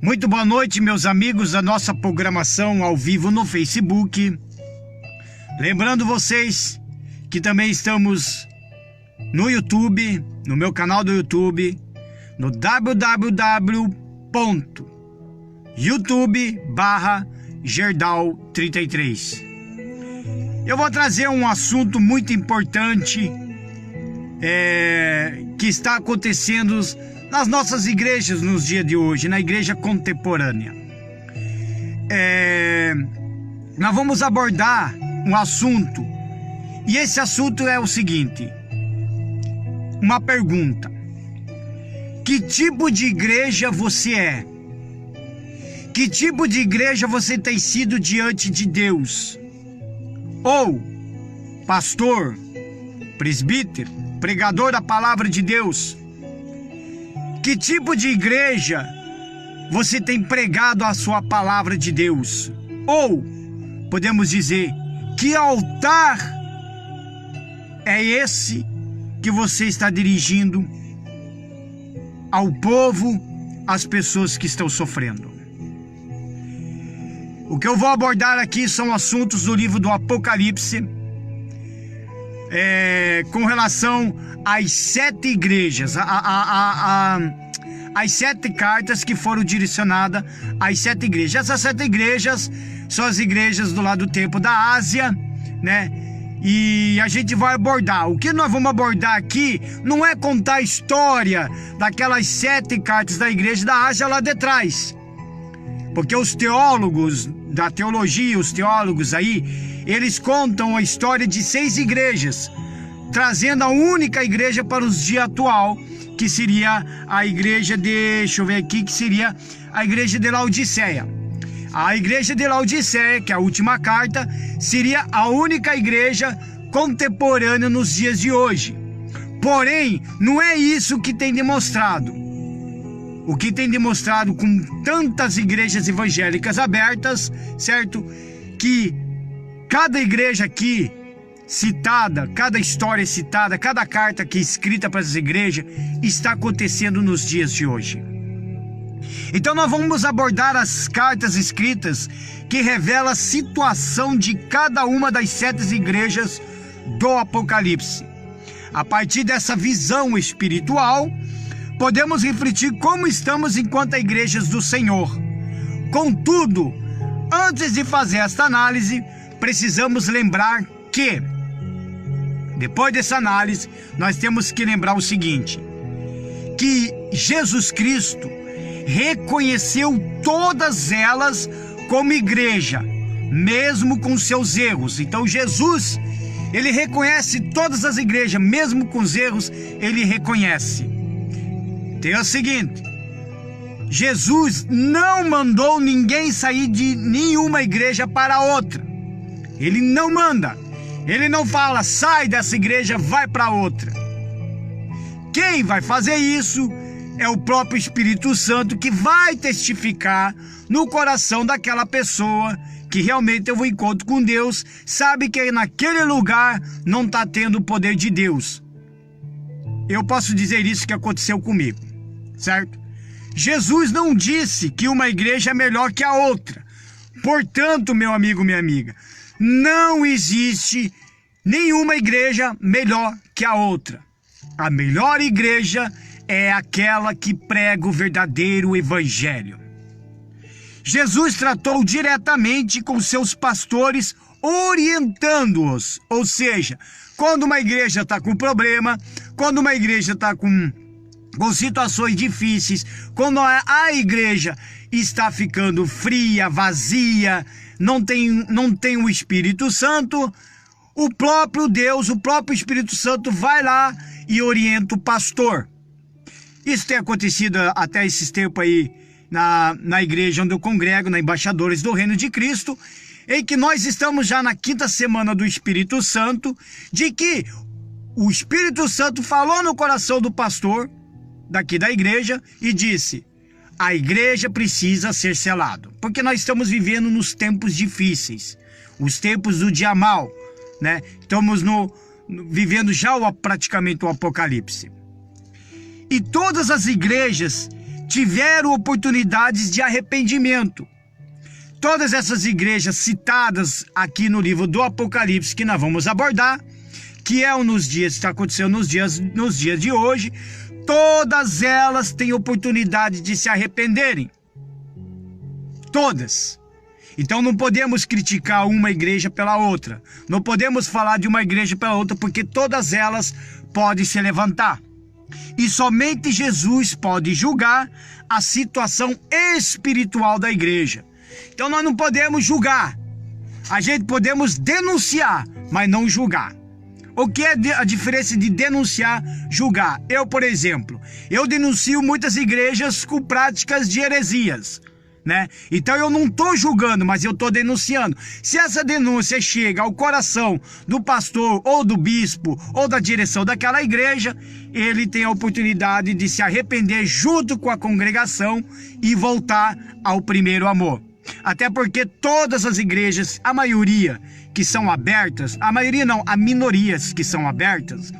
Muito boa noite, meus amigos da nossa programação ao vivo no Facebook. Lembrando vocês que também estamos no YouTube, no meu canal do YouTube, no www.youtube.com/Gerdau33. Eu vou trazer um assunto muito importante que está acontecendo nas nossas igrejas nos dias de hoje, na igreja contemporânea. Nós vamos abordar um assunto, e esse assunto é o seguinte: uma pergunta: que tipo de igreja você é? Que tipo de igreja você tem sido diante de Deus? Ou pastor, presbítero, pregador da palavra de Deus? Que tipo de igreja você tem pregado a sua palavra de Deus? Ou podemos dizer, que altar é esse que você está dirigindo ao povo, às pessoas que estão sofrendo? O que eu vou abordar aqui são assuntos do livro do Apocalipse, com relação às 7 igrejas, as 7 cartas que foram direcionadas às 7 igrejas. Essas 7 igrejas são as igrejas do lado do tempo da Ásia, né? E a gente vai abordar. O que nós vamos abordar aqui não é contar a história daquelas 7 cartas da igreja da Ásia lá de trás. Porque os teólogos da teologia, os teólogos aí, eles contam a história de 6 igrejas, trazendo a única igreja para os dias atual, que seria a igreja que seria a igreja de Laodiceia. A igreja de Laodiceia, que é a última carta, seria a única igreja contemporânea nos dias de hoje. Porém, não é isso que tem demonstrado. O que tem demonstrado com tantas igrejas evangélicas abertas, certo? Que cada igreja aqui citada, cada história citada, cada carta aqui escrita para as igrejas está acontecendo nos dias de hoje. Então nós vamos abordar as cartas escritas que revelam a situação de cada uma das 7 igrejas do Apocalipse. A partir dessa visão espiritual, podemos refletir como estamos enquanto igrejas do Senhor. Contudo, antes de fazer esta análise, precisamos lembrar que, depois dessa análise, nós temos que lembrar o seguinte: que Jesus Cristo reconheceu todas elas como igreja, mesmo com seus erros. Então Jesus, ele reconhece todas as igrejas, mesmo com os erros, ele reconhece. Tem o seguinte: Jesus não mandou ninguém sair de nenhuma igreja para outra. Ele não manda. Ele não fala, sai dessa igreja, vai para outra. Quem vai fazer isso é o próprio Espírito Santo, que vai testificar no coração daquela pessoa que realmente teve um encontro com Deus, sabe que naquele lugar não está tendo o poder de Deus. Eu posso dizer isso que aconteceu comigo, certo? Jesus não disse que uma igreja é melhor que a outra. Portanto, meu amigo, minha amiga, não existe nenhuma igreja melhor que a outra. A melhor igreja é aquela que prega o verdadeiro evangelho. Jesus tratou diretamente com seus pastores, orientando-os. Ou seja, quando uma igreja está com problema, quando uma igreja está com situações difíceis, quando a igreja está ficando fria, vazia, não tem o Espírito Santo, o próprio Deus, o próprio Espírito Santo vai lá e orienta o pastor. Isso tem acontecido até esses tempos aí na igreja onde eu congrego, na Embaixadores do Reino de Cristo, em que nós estamos já na 5ª semana do Espírito Santo, de que o Espírito Santo falou no coração do pastor daqui da igreja e disse: a igreja precisa ser selada, porque nós estamos vivendo nos tempos difíceis, os tempos do dia mal, né? Estamos vivendo já praticamente o Apocalipse. E todas as igrejas tiveram oportunidades de arrependimento. Todas essas igrejas citadas aqui no livro do Apocalipse, que nós vamos abordar, que é nos dias, está acontecendo nos dias de hoje, todas elas têm oportunidade de se arrependerem. Todas. Então não podemos criticar uma igreja pela outra. Não podemos falar de uma igreja pela outra, porque todas elas podem se levantar. E somente Jesus pode julgar a situação espiritual da igreja. Então nós não podemos julgar. A gente podemos denunciar, mas não julgar. O que é a diferença de denunciar, julgar? Eu, por exemplo, eu denuncio muitas igrejas com práticas de heresias, né? Então eu não estou julgando, mas eu estou denunciando. Se essa denúncia chega ao coração do pastor ou do bispo ou da direção daquela igreja, ele tem a oportunidade de se arrepender junto com a congregação e voltar ao primeiro amor. Até porque todas as igrejas, a maioria que são abertas, a maioria não, há minorias que são abertas,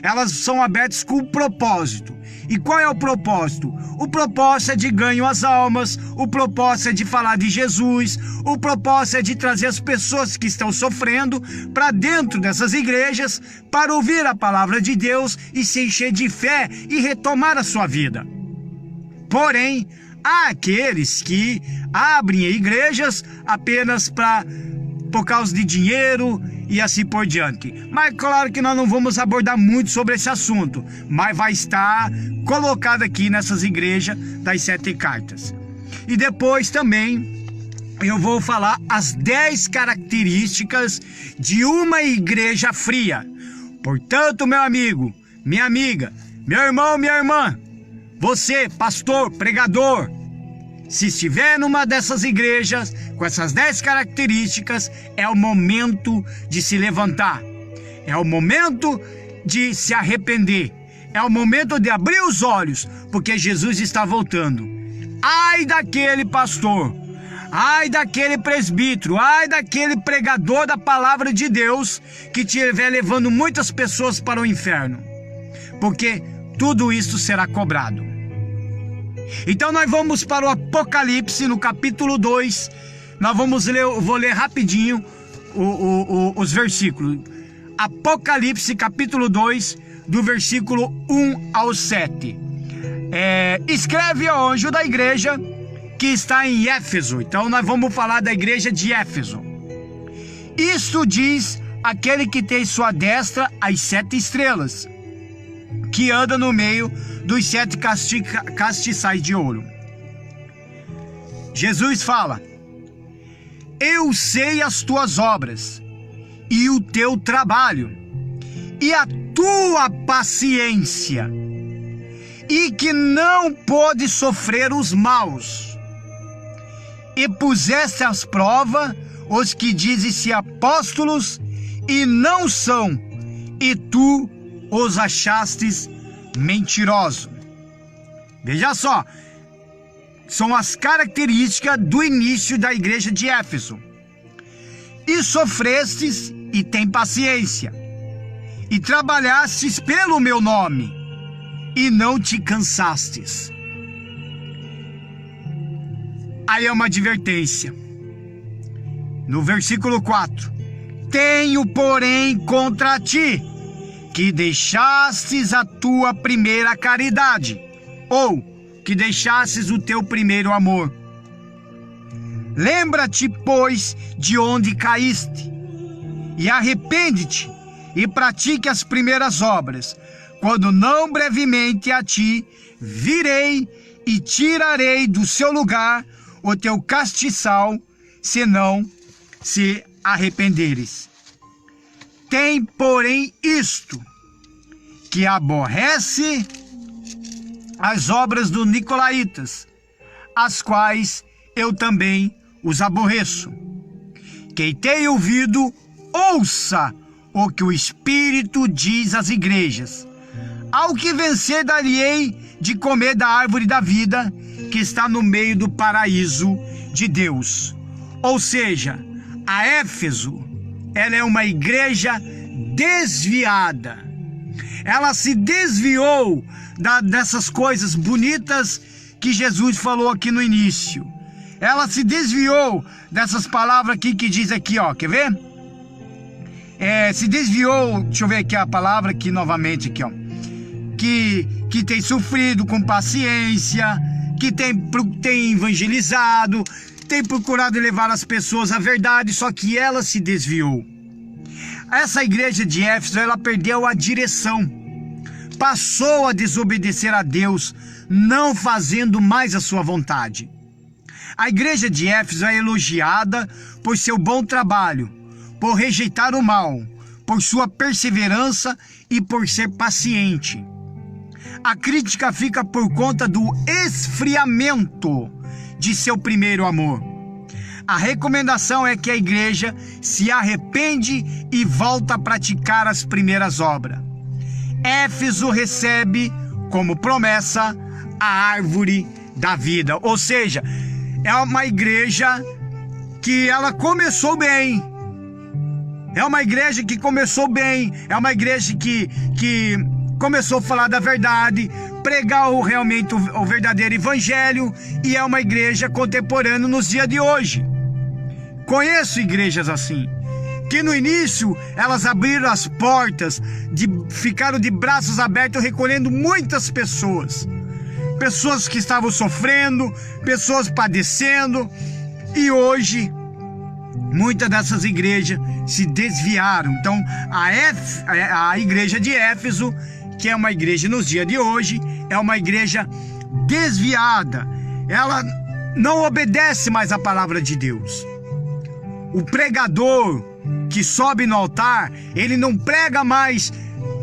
elas são abertas com um propósito. E qual é o propósito? O propósito é de ganho às almas, o propósito é de falar de Jesus, o propósito é de trazer as pessoas que estão sofrendo para dentro dessas igrejas, para ouvir a palavra de Deus e se encher de fé e retomar a sua vida. Porém, há aqueles que abrem igrejas apenas por causa de dinheiro e assim por diante. Mas claro que nós não vamos abordar muito sobre esse assunto, mas vai estar colocado aqui nessas igrejas das 7 cartas. E depois também eu vou falar as 10 características de uma igreja fria. Portanto, meu amigo, minha amiga, meu irmão, minha irmã, você, pastor, pregador, se estiver numa dessas igrejas, com essas 10 características, é o momento de se levantar. É o momento de se arrepender. É o momento de abrir os olhos, porque Jesus está voltando. Ai daquele pastor, ai daquele presbítero, ai daquele pregador da palavra de Deus que estiver levando muitas pessoas para o inferno. Porque tudo isso será cobrado. Então nós vamos para o Apocalipse, no capítulo 2. Nós vamos ler, eu vou ler rapidinho os versículos. Apocalipse, capítulo 2, do versículo 1 ao 7. Escreve ao anjo da igreja que está em Éfeso. Então nós vamos falar da igreja de Éfeso. Isto diz aquele que tem sua destra as 7 estrelas, que anda no meio dos 7 castiçais de ouro. Jesus fala: eu sei as tuas obras, e o teu trabalho, e a tua paciência, e que não pode sofrer os maus, e puseste às provas os que dizem-se apóstolos, e não são, e tu os achastes mentiroso. Veja só, são as características do início da igreja de Éfeso. E sofrestes e tem paciência, e trabalhastes pelo meu nome, e não te cansastes. Aí é uma advertência. No versículo 4: tenho, porém, contra ti que deixastes a tua primeira caridade, ou que deixastes o teu primeiro amor. Lembra-te, pois, de onde caíste, e arrepende-te, e pratique as primeiras obras, quando não brevemente a ti virei e tirarei do seu lugar o teu castiçal, se não se arrependeres. Tem, porém, isto, que aborrece as obras dos nicolaítas, as quais eu também os aborreço. Quem tem ouvido, ouça o que o Espírito diz às igrejas. Ao que vencer, dar-lhe-ei de comer da árvore da vida, que está no meio do paraíso de Deus. Ou seja, a Éfeso, ela é uma igreja desviada. Ela se desviou dessas coisas bonitas que Jesus falou aqui no início. Ela se desviou dessas palavras aqui que diz aqui, ó, quer ver? Se desviou, deixa eu ver aqui a palavra aqui novamente aqui, ó. Que tem sofrido com paciência, que tem evangelizado, tem procurado levar as pessoas à verdade, só que ela se desviou. Essa igreja de Éfeso, ela perdeu a direção, passou a desobedecer a Deus, não fazendo mais a sua vontade. A igreja de Éfeso é elogiada por seu bom trabalho, por rejeitar o mal, por sua perseverança e por ser paciente. A crítica fica por conta do esfriamento de seu primeiro amor. A recomendação é que a igreja se arrepende e volta a praticar as primeiras obras. Éfeso recebe como promessa a árvore da vida, ou seja, é uma igreja que ela começou bem. É uma igreja que começou bem, é uma igreja que começou a falar da verdade, pregar realmente o verdadeiro evangelho, e é uma igreja contemporânea nos dias de hoje. Conheço igrejas assim, que no início elas abriram as portas, ficaram de braços abertos recolhendo muitas pessoas. Pessoas que estavam sofrendo, pessoas padecendo, e hoje muitas dessas igrejas se desviaram. Então a igreja de Éfeso, que é uma igreja nos dias de hoje, é uma igreja desviada. Ela não obedece mais a palavra de Deus. O pregador que sobe no altar, ele não prega mais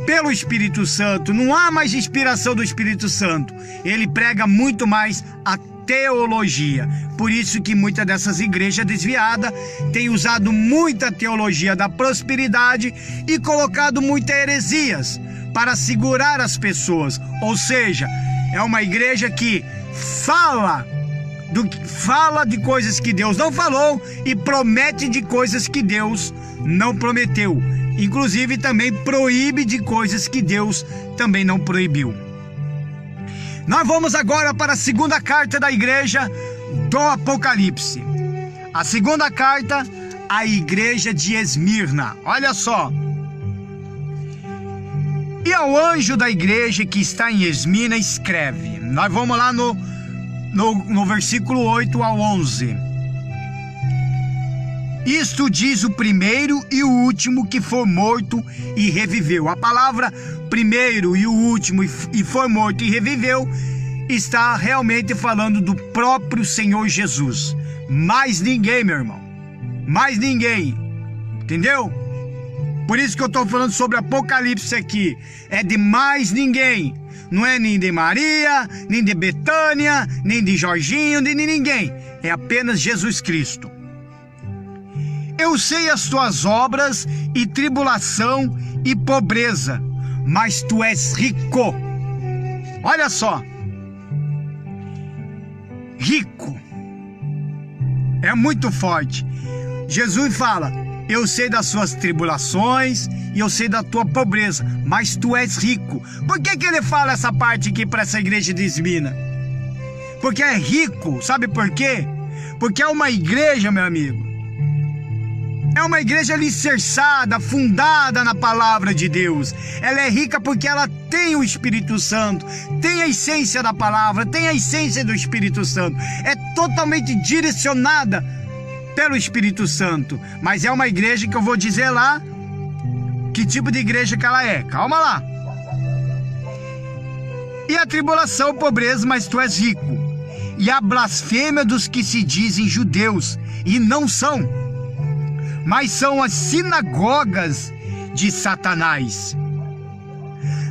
pelo Espírito Santo, não há mais inspiração do Espírito Santo, ele prega muito mais a teologia. Por isso que muitas dessas igrejas desviadas têm usado muita teologia da prosperidade e colocado muitas heresias para segurar as pessoas. Ou seja, é uma igreja que fala de coisas que Deus não falou e promete de coisas que Deus não prometeu. Inclusive também proíbe de coisas que Deus também não proibiu. Nós vamos agora para a segunda carta da igreja do Apocalipse. A segunda carta à igreja de Esmirna. Olha só. E ao anjo da igreja que está em Esmirna escreve. Nós vamos lá no versículo 8 ao 11. Isto diz o primeiro e o último que foi morto e reviveu. A palavra primeiro e o último e foi morto e reviveu está realmente falando do próprio Senhor Jesus. Mais ninguém, meu irmão. Mais ninguém. Entendeu? Por isso que eu estou falando sobre Apocalipse aqui. É de mais ninguém. Não é nem de Maria, nem de Betânia, nem de Jorginho, nem de ninguém. É apenas Jesus Cristo. Eu sei as tuas obras e tribulação e pobreza, mas tu és rico. Olha só. Rico. É muito forte. Jesus fala, eu sei das suas tribulações e eu sei da tua pobreza, mas tu és rico. Por que ele fala essa parte aqui para essa igreja de Esmirna? Porque é rico, sabe por quê? Porque é uma igreja, meu amigo. É uma igreja alicerçada, fundada na palavra de Deus. Ela é rica porque ela tem o Espírito Santo, tem a essência da palavra, tem a essência do Espírito Santo. É totalmente direcionada pelo Espírito Santo. Mas é uma igreja que eu vou dizer lá que tipo de igreja que ela é. Calma lá. E a tribulação, pobreza, mas tu és rico. E a blasfêmia dos que se dizem judeus e não são, mas são as sinagogas de Satanás.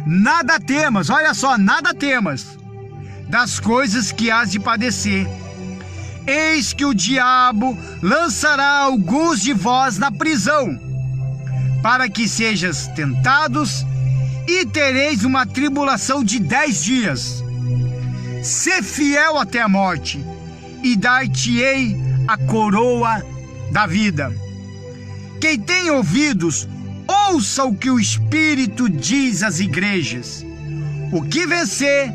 Nada temas, olha só, nada temas das coisas que hás de padecer. Eis que o diabo lançará alguns de vós na prisão, para que sejas tentados, e tereis uma tribulação de 10 dias. Sê fiel até a morte, e dar-te-ei a coroa da vida. Quem tem ouvidos, ouça o que o Espírito diz às igrejas. O que vencer,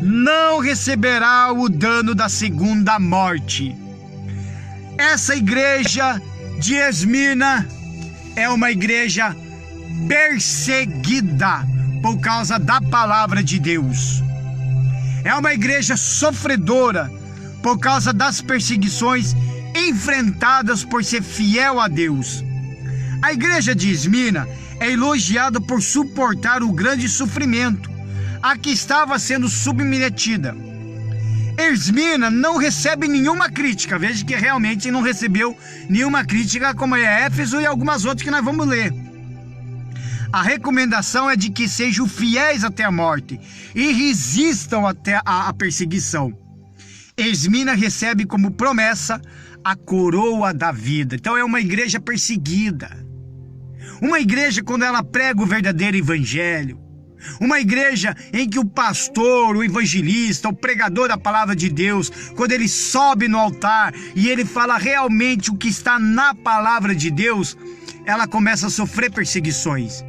não receberá o dano da segunda morte. Essa igreja de Esmirna é uma igreja perseguida por causa da palavra de Deus. É uma igreja sofredora por causa das perseguições enfrentadas por ser fiel a Deus. A igreja de Esmirna é elogiada por suportar o grande sofrimento a que estava sendo submetida. Esmirna não recebe nenhuma crítica. Veja que realmente não recebeu nenhuma crítica, como é Éfeso e algumas outras que nós vamos ler. A recomendação é de que sejam fiéis até a morte e resistam até a perseguição. Esmirna recebe como promessa a coroa da vida. Então é uma igreja perseguida. Uma igreja quando ela prega o verdadeiro evangelho. Uma igreja em que o pastor, o evangelista, o pregador da palavra de Deus, quando ele sobe no altar e ele fala realmente o que está na palavra de Deus, ela começa a sofrer perseguições.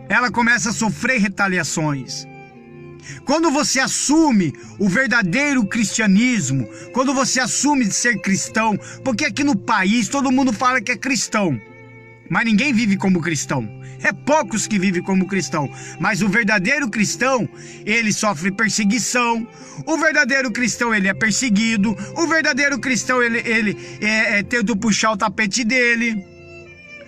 Ela começa a sofrer retaliações. Quando você assume o verdadeiro cristianismo, quando você assume de ser cristão, porque aqui no país todo mundo fala que é cristão, mas ninguém vive como cristão. É poucos que vivem como cristão. Mas o verdadeiro cristão, ele sofre perseguição. O verdadeiro cristão, ele é perseguido. O verdadeiro cristão, ele tenta puxar o tapete dele.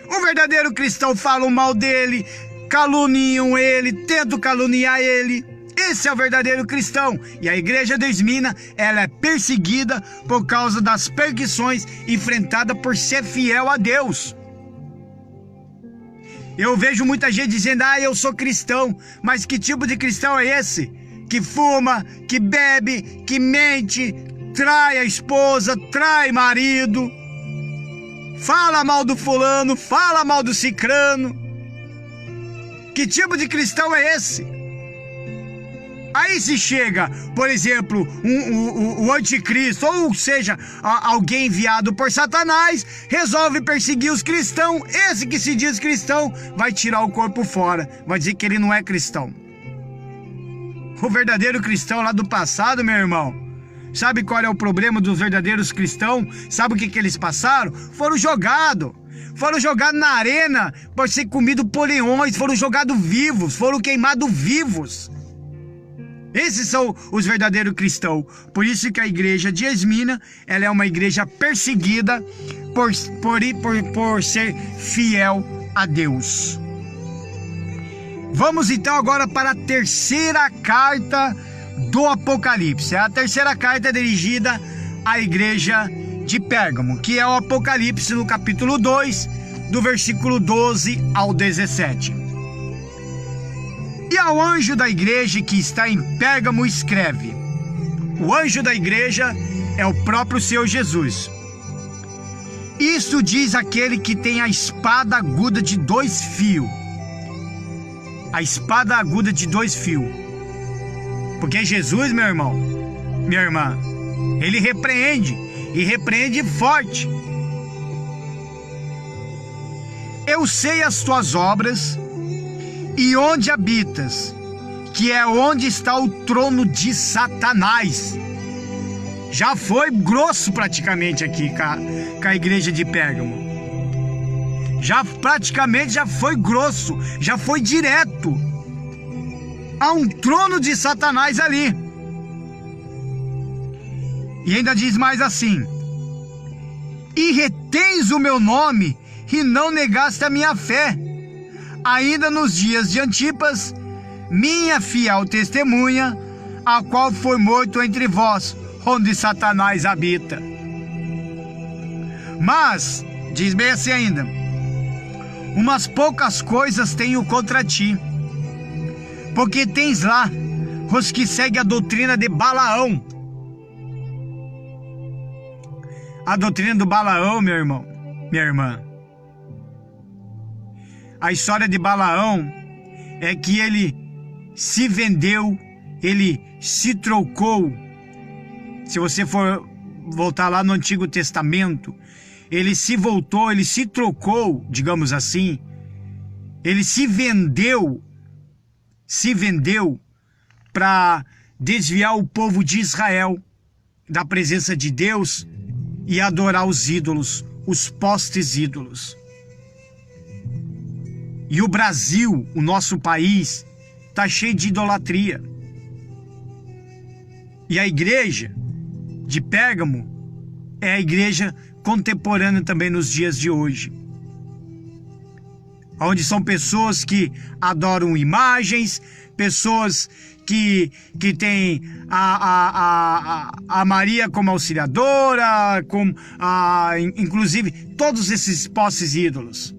O verdadeiro cristão fala mal dele, caluniam ele, tentam caluniar ele. Esse é o verdadeiro cristão. E a igreja de Esmirna, ela é perseguida por causa das perseguições enfrentadas por ser fiel a Deus. Eu vejo muita gente dizendo, eu sou cristão, mas que tipo de cristão é esse? Que fuma, que bebe, que mente, trai a esposa, trai marido, fala mal do fulano, fala mal do cicrano. Que tipo de cristão é esse? Aí se chega, por exemplo, o anticristo, ou seja, alguém enviado por Satanás, resolve perseguir os cristãos. Esse que se diz cristão vai tirar o corpo fora, vai dizer que ele não é cristão. O verdadeiro cristão lá do passado, meu irmão, sabe qual é o problema dos verdadeiros cristãos? Sabe o que eles passaram? Foram jogados na arena para ser comido por leões, foram jogados vivos, foram queimados vivos. Esses são os verdadeiros cristãos. Por isso que a igreja de Esmirna, ela é uma igreja perseguida por ser fiel a Deus. Vamos então agora para a terceira carta do Apocalipse. A terceira carta é dirigida à igreja de Pérgamo, que é o Apocalipse no capítulo 2, do versículo 12 ao 17. E ao anjo da igreja que está em Pérgamo escreve. O anjo da igreja é o próprio Senhor Jesus. Isto diz aquele que tem a espada aguda de 2 fios. A espada aguda de 2 fios. Porque Jesus, meu irmão, minha irmã, ele repreende, e repreende forte. Eu sei as tuas obras e onde habitas, que é onde está o trono de Satanás. Já foi grosso praticamente aqui com a igreja de Pérgamo. Praticamente já foi grosso, já foi direto. Há um trono de Satanás ali. E ainda diz mais assim: e retens o meu nome e não negaste a minha fé, ainda nos dias de Antipas, minha fiel testemunha, a qual foi morto entre vós, onde Satanás habita. Mas, diz bem assim ainda, umas poucas coisas tenho contra ti, porque tens lá os que seguem a doutrina de Balaão. A doutrina do Balaão, meu irmão, minha irmã. A história de Balaão é que ele se vendeu, ele se trocou. Se você for voltar lá no Antigo Testamento, ele se trocou, digamos assim. Ele se vendeu para desviar o povo de Israel da presença de Deus e adorar os ídolos, os postes ídolos. E o Brasil, o nosso país, está cheio de idolatria. E a igreja de Pérgamo é a igreja contemporânea também nos dias de hoje, onde são pessoas que adoram imagens, pessoas que têm a Maria como auxiliadora, inclusive todos esses postes ídolos.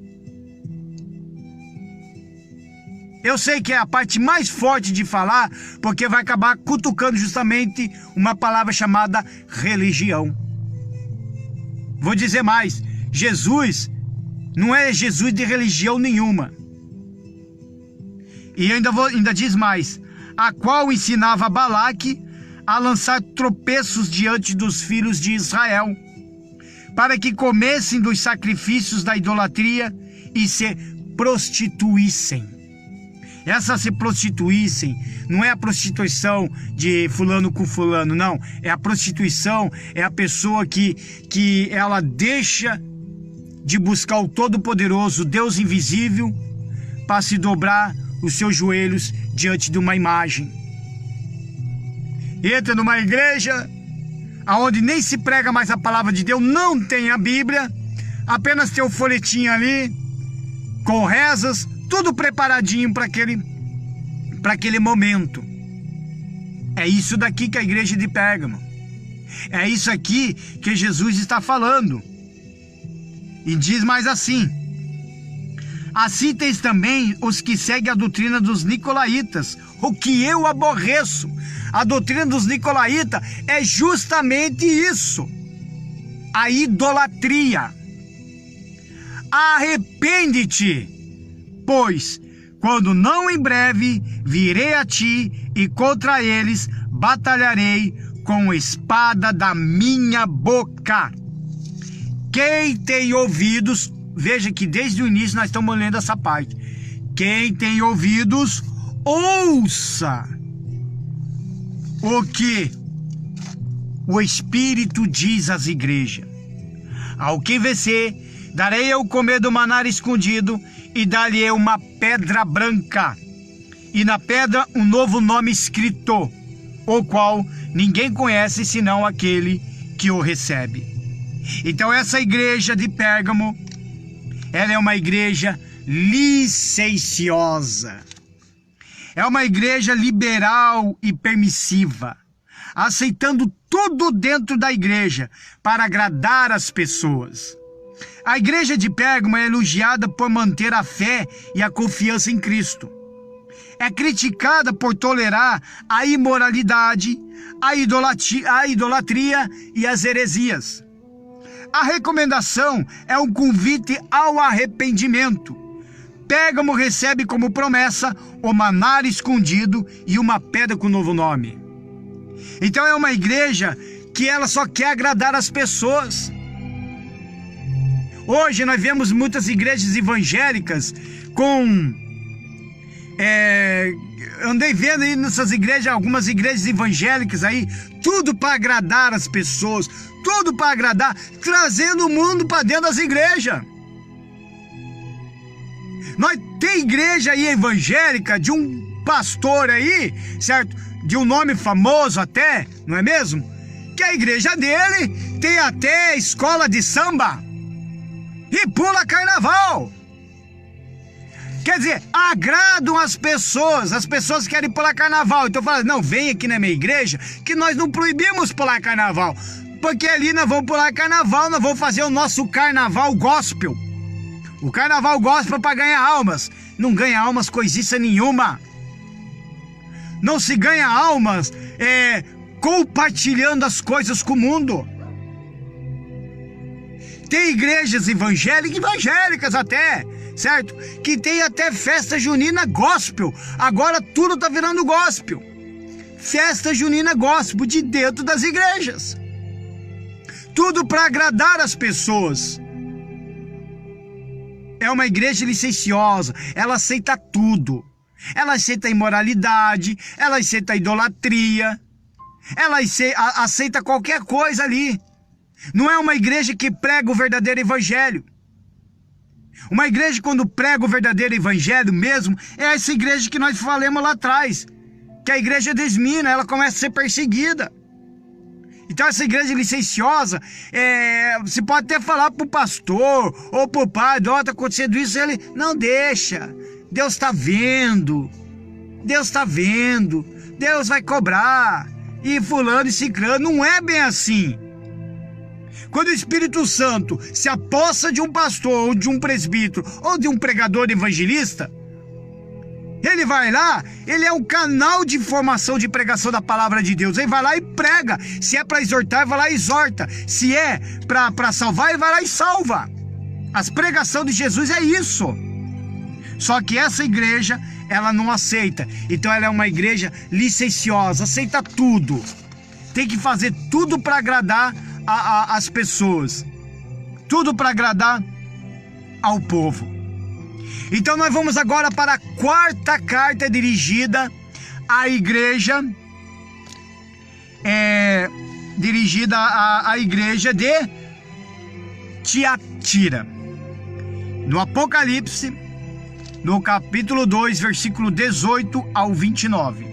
Eu sei que é a parte mais forte de falar, porque vai acabar cutucando justamente uma palavra chamada religião. Vou dizer mais, Jesus não é Jesus de religião nenhuma. E ainda diz mais, a qual ensinava Balaque a lançar tropeços diante dos filhos de Israel, para que comessem dos sacrifícios da idolatria e se prostituíssem. Essa se prostituíssem não é a prostituição de fulano com fulano, não. É a prostituição, é a pessoa que ela deixa de buscar o Todo-Poderoso, Deus invisível, para se dobrar os seus joelhos diante de uma imagem. Entra numa igreja onde nem se prega mais a palavra de Deus, não tem a Bíblia, apenas tem o folhetinho ali, com rezas, tudo preparadinho para aquele momento. É isso daqui que a igreja de Pérgamo. É isso aqui que Jesus está falando. E diz mais assim: assim tens também os que seguem a doutrina dos nicolaítas, o que eu aborreço. A doutrina dos nicolaítas é justamente isso: a idolatria. Arrepende-te, pois, quando não em breve virei a ti e contra eles batalharei com a espada da minha boca. Quem tem ouvidos, veja que desde o início nós estamos lendo essa parte. Quem tem ouvidos, ouça o que o Espírito diz às igrejas. Ao que vencer, darei eu comer do maná escondido e dar-lhe uma pedra branca, e na pedra um novo nome escrito, o qual ninguém conhece senão aquele que o recebe. Então essa igreja de Pérgamo, ela é uma igreja licenciosa. É uma igreja liberal e permissiva, aceitando tudo dentro da igreja para agradar as pessoas. A igreja de Pérgamo é elogiada por manter a fé e a confiança em Cristo. É criticada por tolerar a imoralidade, a idolatria e as heresias. A recomendação é um convite ao arrependimento. Pérgamo recebe como promessa o maná escondido e uma pedra com novo nome. Então é uma igreja que ela só quer agradar as pessoas. Hoje nós vemos muitas igrejas evangélicas andei vendo aí nessas igrejas, algumas igrejas evangélicas aí, tudo para agradar as pessoas, tudo para agradar, trazendo o mundo para dentro das igrejas. Nós tem igreja aí evangélica de um pastor aí, certo? De um nome famoso até, não é mesmo? Que a igreja dele tem até escola de samba e pula carnaval. Quer dizer, agradam as pessoas querem pular carnaval. Então fala, não, vem aqui na minha igreja que nós não proibimos pular carnaval, porque ali nós vamos pular carnaval, nós vamos fazer o nosso carnaval gospel. O carnaval gospel para ganhar almas. Não ganha almas coisiça nenhuma. Não se ganha almas compartilhando as coisas com o mundo. Tem igrejas evangélicas até, certo? Que tem até festa junina gospel. Agora tudo tá virando gospel. Festa junina gospel de dentro das igrejas. Tudo para agradar as pessoas. É uma igreja licenciosa. Ela aceita tudo. Ela aceita a imoralidade, ela aceita a idolatria, ela aceita qualquer coisa ali. Não é uma igreja que prega o verdadeiro evangelho. Uma igreja, quando prega o verdadeiro evangelho mesmo, é essa igreja que nós falamos lá atrás, que a igreja desmina, ela começa a ser perseguida. Então essa igreja licenciosa, você pode até falar pro pastor ou pro padre, ó, tá acontecendo isso, ele, não deixa, Deus está vendo, Deus está vendo, Deus vai cobrar, e fulano e ciclano, não é bem assim. Quando o Espírito Santo se apossa de um pastor, ou de um presbítero, ou de um pregador evangelista, ele vai lá, ele é um canal de informação, de pregação da palavra de Deus. Ele vai lá e prega. Se é para exortar, ele vai lá e exorta. Se é para salvar, ele vai lá e salva. As pregações de Jesus é isso. Só que essa igreja, ela não aceita. Então ela é uma igreja licenciosa, aceita tudo. Tem que fazer tudo para agradar as pessoas. Tudo para agradar ao povo. Então nós vamos agora para a quarta carta dirigida à igreja, dirigida à igreja de Tiatira. No Apocalipse, no capítulo 2, versículo 18 ao 29.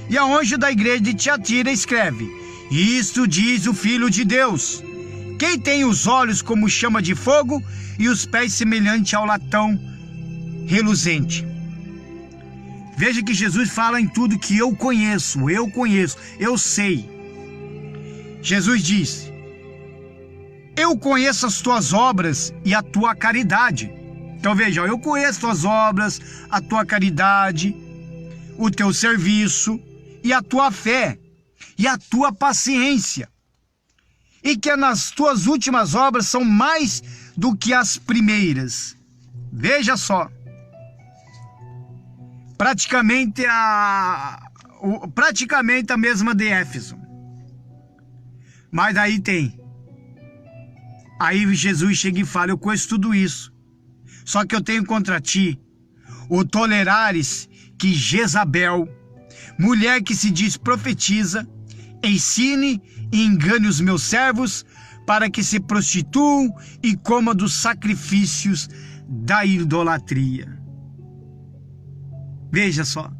E a anjo da igreja de Tiatira escreve: isto diz o Filho de Deus, quem tem os olhos como chama de fogo e os pés semelhante ao latão reluzente. Veja que Jesus fala em tudo que eu conheço, eu sei. Jesus diz: eu conheço as tuas obras e a tua caridade. Então veja, eu conheço as tuas obras, a tua caridade, o teu serviço e a tua fé e a tua paciência, e que nas tuas últimas obras são mais do que as primeiras. Veja só, praticamente a mesma de Éfeso. Mas aí Jesus chega e fala: eu conheço tudo isso, só que eu tenho contra ti o tolerares que Jezabel, mulher que se diz profetiza, ensine e engane os meus servos para que se prostituam e comam dos sacrifícios da idolatria. Veja só,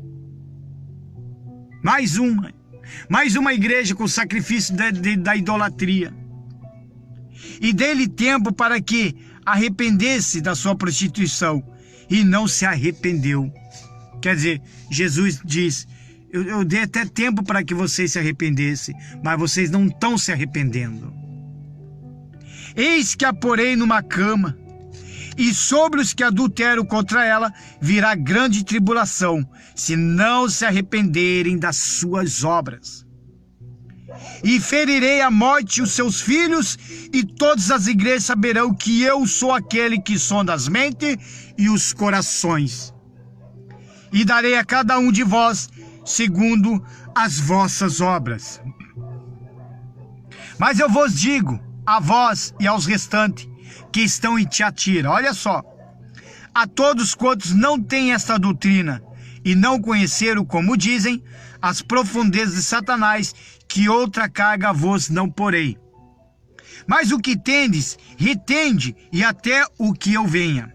mais uma igreja com sacrifício da idolatria. E dê-lhe tempo para que arrependesse da sua prostituição, e não se arrependeu. Quer dizer, Jesus diz: eu dei até tempo para que vocês se arrependessem, mas vocês não estão se arrependendo. Eis que a porei numa cama, e sobre os que adulteram contra ela virá grande tribulação, se não se arrependerem das suas obras. E ferirei à morte os seus filhos, e todas as igrejas saberão que eu sou aquele que sonda as mentes e os corações. E darei a cada um de vós segundo as vossas obras. Mas eu vos digo, a vós e aos restantes que estão em Tiatira, olha só: a todos quantos não têm esta doutrina e não conheceram, como dizem, as profundezas de Satanás, que outra carga vos não porei. Mas o que tendes, retende, e até o que eu venha.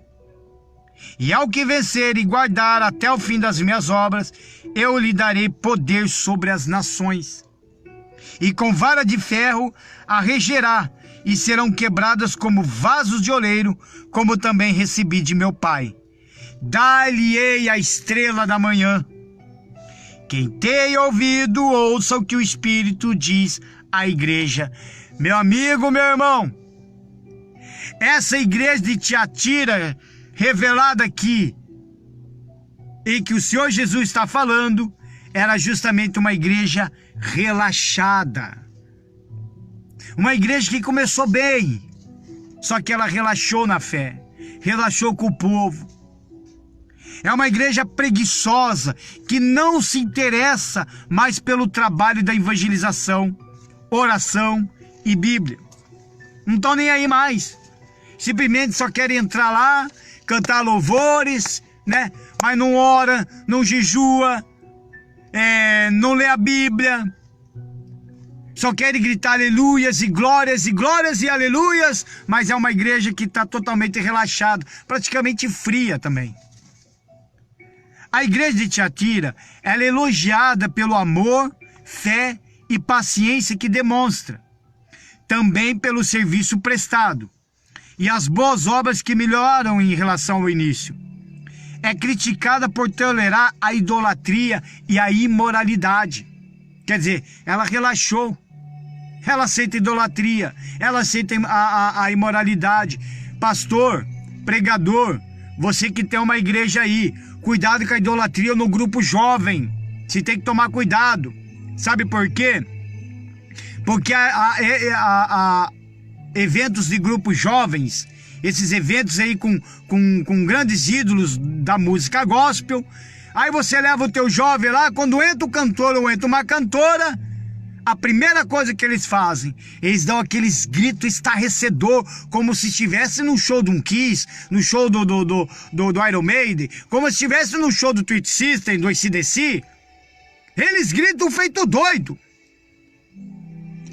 E ao que vencer e guardar até o fim das minhas obras, eu lhe darei poder sobre as nações. E com vara de ferro a regerá, e serão quebradas como vasos de oleiro, como também recebi de meu Pai. Dar-lhe-ei a estrela da manhã. Quem tem ouvido, ouça o que o Espírito diz à igreja. Meu amigo, meu irmão, essa igreja de Tiatira, revelada aqui, e que o Senhor Jesus está falando, era justamente uma igreja relaxada. Uma igreja que começou bem, só que ela relaxou na fé, relaxou com o povo. É uma igreja preguiçosa, que não se interessa mais pelo trabalho da evangelização, oração e Bíblia. Não estão nem aí mais. Simplesmente só querem entrar lá, cantar louvores, né? Mas não ora, não jejua, não lê a Bíblia. Só querem gritar aleluias e glórias e aleluias, mas é uma igreja que está totalmente relaxada, praticamente fria também. A igreja de Tiatira, ela é elogiada pelo amor, fé e paciência que demonstra, também pelo serviço prestado e as boas obras que melhoram em relação ao início. É criticada por tolerar a idolatria e a imoralidade. Quer dizer, ela relaxou. Ela aceita idolatria, ela aceita a imoralidade. Pastor, pregador, você que tem uma igreja aí, cuidado com a idolatria no grupo jovem. Você tem que tomar cuidado. Sabe por quê? Porque eventos de grupos jovens, esses eventos aí com grandes ídolos da música gospel, aí você leva o teu jovem lá, quando entra o cantor ou entra uma cantora, a primeira coisa que eles fazem, eles dão aqueles gritos estarrecedor, como se estivesse num show do Kiss, no show do Iron Maiden, como se estivesse no show do Twisted Sister, do AC/DC. Eles gritam feito doido.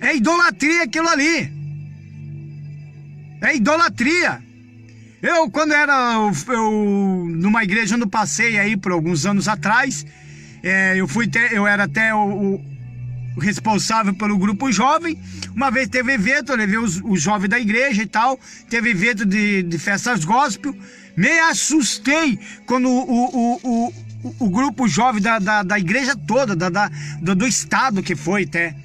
É idolatria aquilo ali. É idolatria. Quando numa igreja, onde eu passei aí por alguns anos atrás, eu era até o responsável pelo grupo jovem. Uma vez teve evento, eu levei os jovens da igreja e tal, teve evento de festas gospel. Me assustei quando o grupo jovem da igreja toda, do estado que foi até,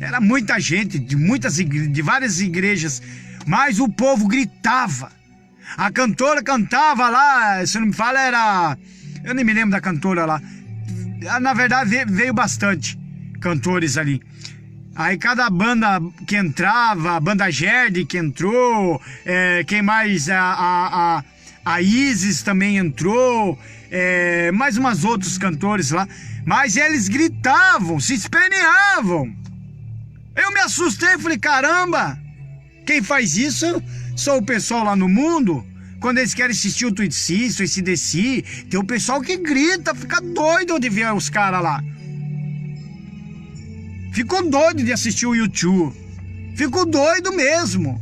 era muita gente, de várias igrejas, mas o povo gritava. A cantora cantava lá, se não me fala, eu nem me lembro da cantora lá. Na verdade veio bastante cantores ali. Aí cada banda que entrava, a banda Gerd que entrou, quem mais? A Isis também entrou, mais umas outros cantores lá. Mas eles gritavam, se esperneavam. Eu me assustei, falei, caramba, quem faz isso só o pessoal lá no mundo. Quando eles querem assistir o Twisted Sister, esse DC, tem o pessoal que grita, fica doido de ver os caras lá. Ficou doido de assistir o YouTube. Ficou doido mesmo.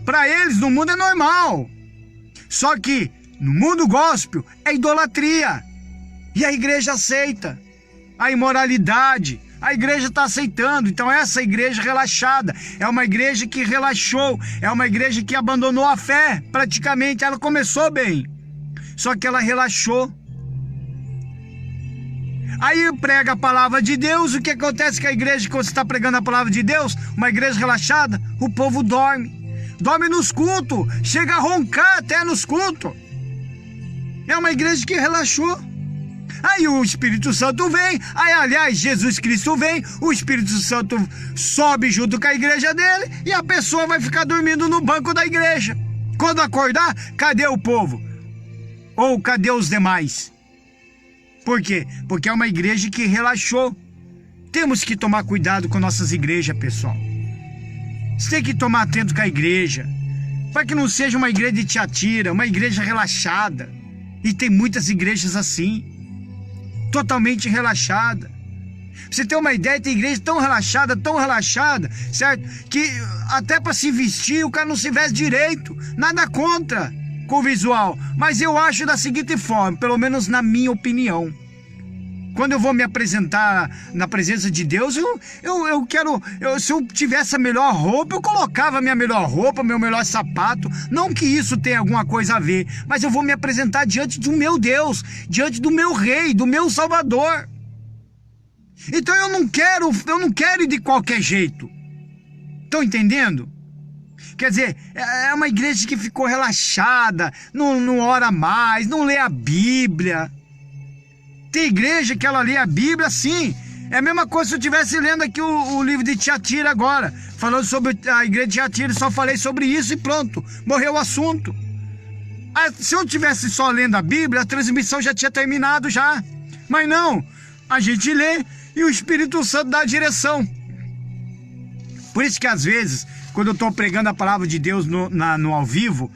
Para eles, no mundo é normal. Só que no mundo gospel é idolatria. E a igreja aceita a imoralidade. A igreja está aceitando. Então essa igreja relaxada é uma igreja que relaxou, é uma igreja que abandonou a fé. Praticamente ela começou bem, só que ela relaxou. Aí prega a palavra de Deus. O que acontece com a igreja quando você está pregando a palavra de Deus? Uma igreja relaxada, o povo dorme nos cultos, chega a roncar até nos cultos. É uma igreja que relaxou. Aí o Espírito Santo vem, aliás, Jesus Cristo vem, o Espírito Santo sobe junto com a igreja dele e a pessoa vai ficar dormindo no banco da igreja. Quando acordar, cadê o povo? Ou cadê os demais? Por quê? Porque é uma igreja que relaxou. Temos que tomar cuidado com nossas igrejas, pessoal. Você tem que tomar atento com a igreja, para que não seja uma igreja de Tiatira, uma igreja relaxada. E tem muitas igrejas assim, totalmente relaxada. Pra você ter uma ideia, tem igreja tão relaxada, certo? Que até para se vestir, o cara não se veste direito. Nada contra com o visual, mas eu acho da seguinte forma, pelo menos na minha opinião. Quando eu vou me apresentar na presença de Deus, eu quero, se eu tivesse a melhor roupa, eu colocava a minha melhor roupa, meu melhor sapato. Não que isso tenha alguma coisa a ver, mas eu vou me apresentar diante do meu Deus, diante do meu Rei, do meu Salvador. Então eu não quero ir de qualquer jeito. Estão entendendo? Quer dizer, é uma igreja que ficou relaxada, não ora mais, não lê a Bíblia. Tem igreja que ela lê a Bíblia, sim. É a mesma coisa se eu estivesse lendo aqui o livro de Tiatira agora, falando sobre a igreja de Tiatira, só falei sobre isso e pronto, morreu o assunto. Se eu tivesse só lendo a Bíblia, a transmissão já tinha terminado já. Mas não, a gente lê e o Espírito Santo dá a direção. Por isso que às vezes, quando eu estou pregando a palavra de Deus no ao vivo,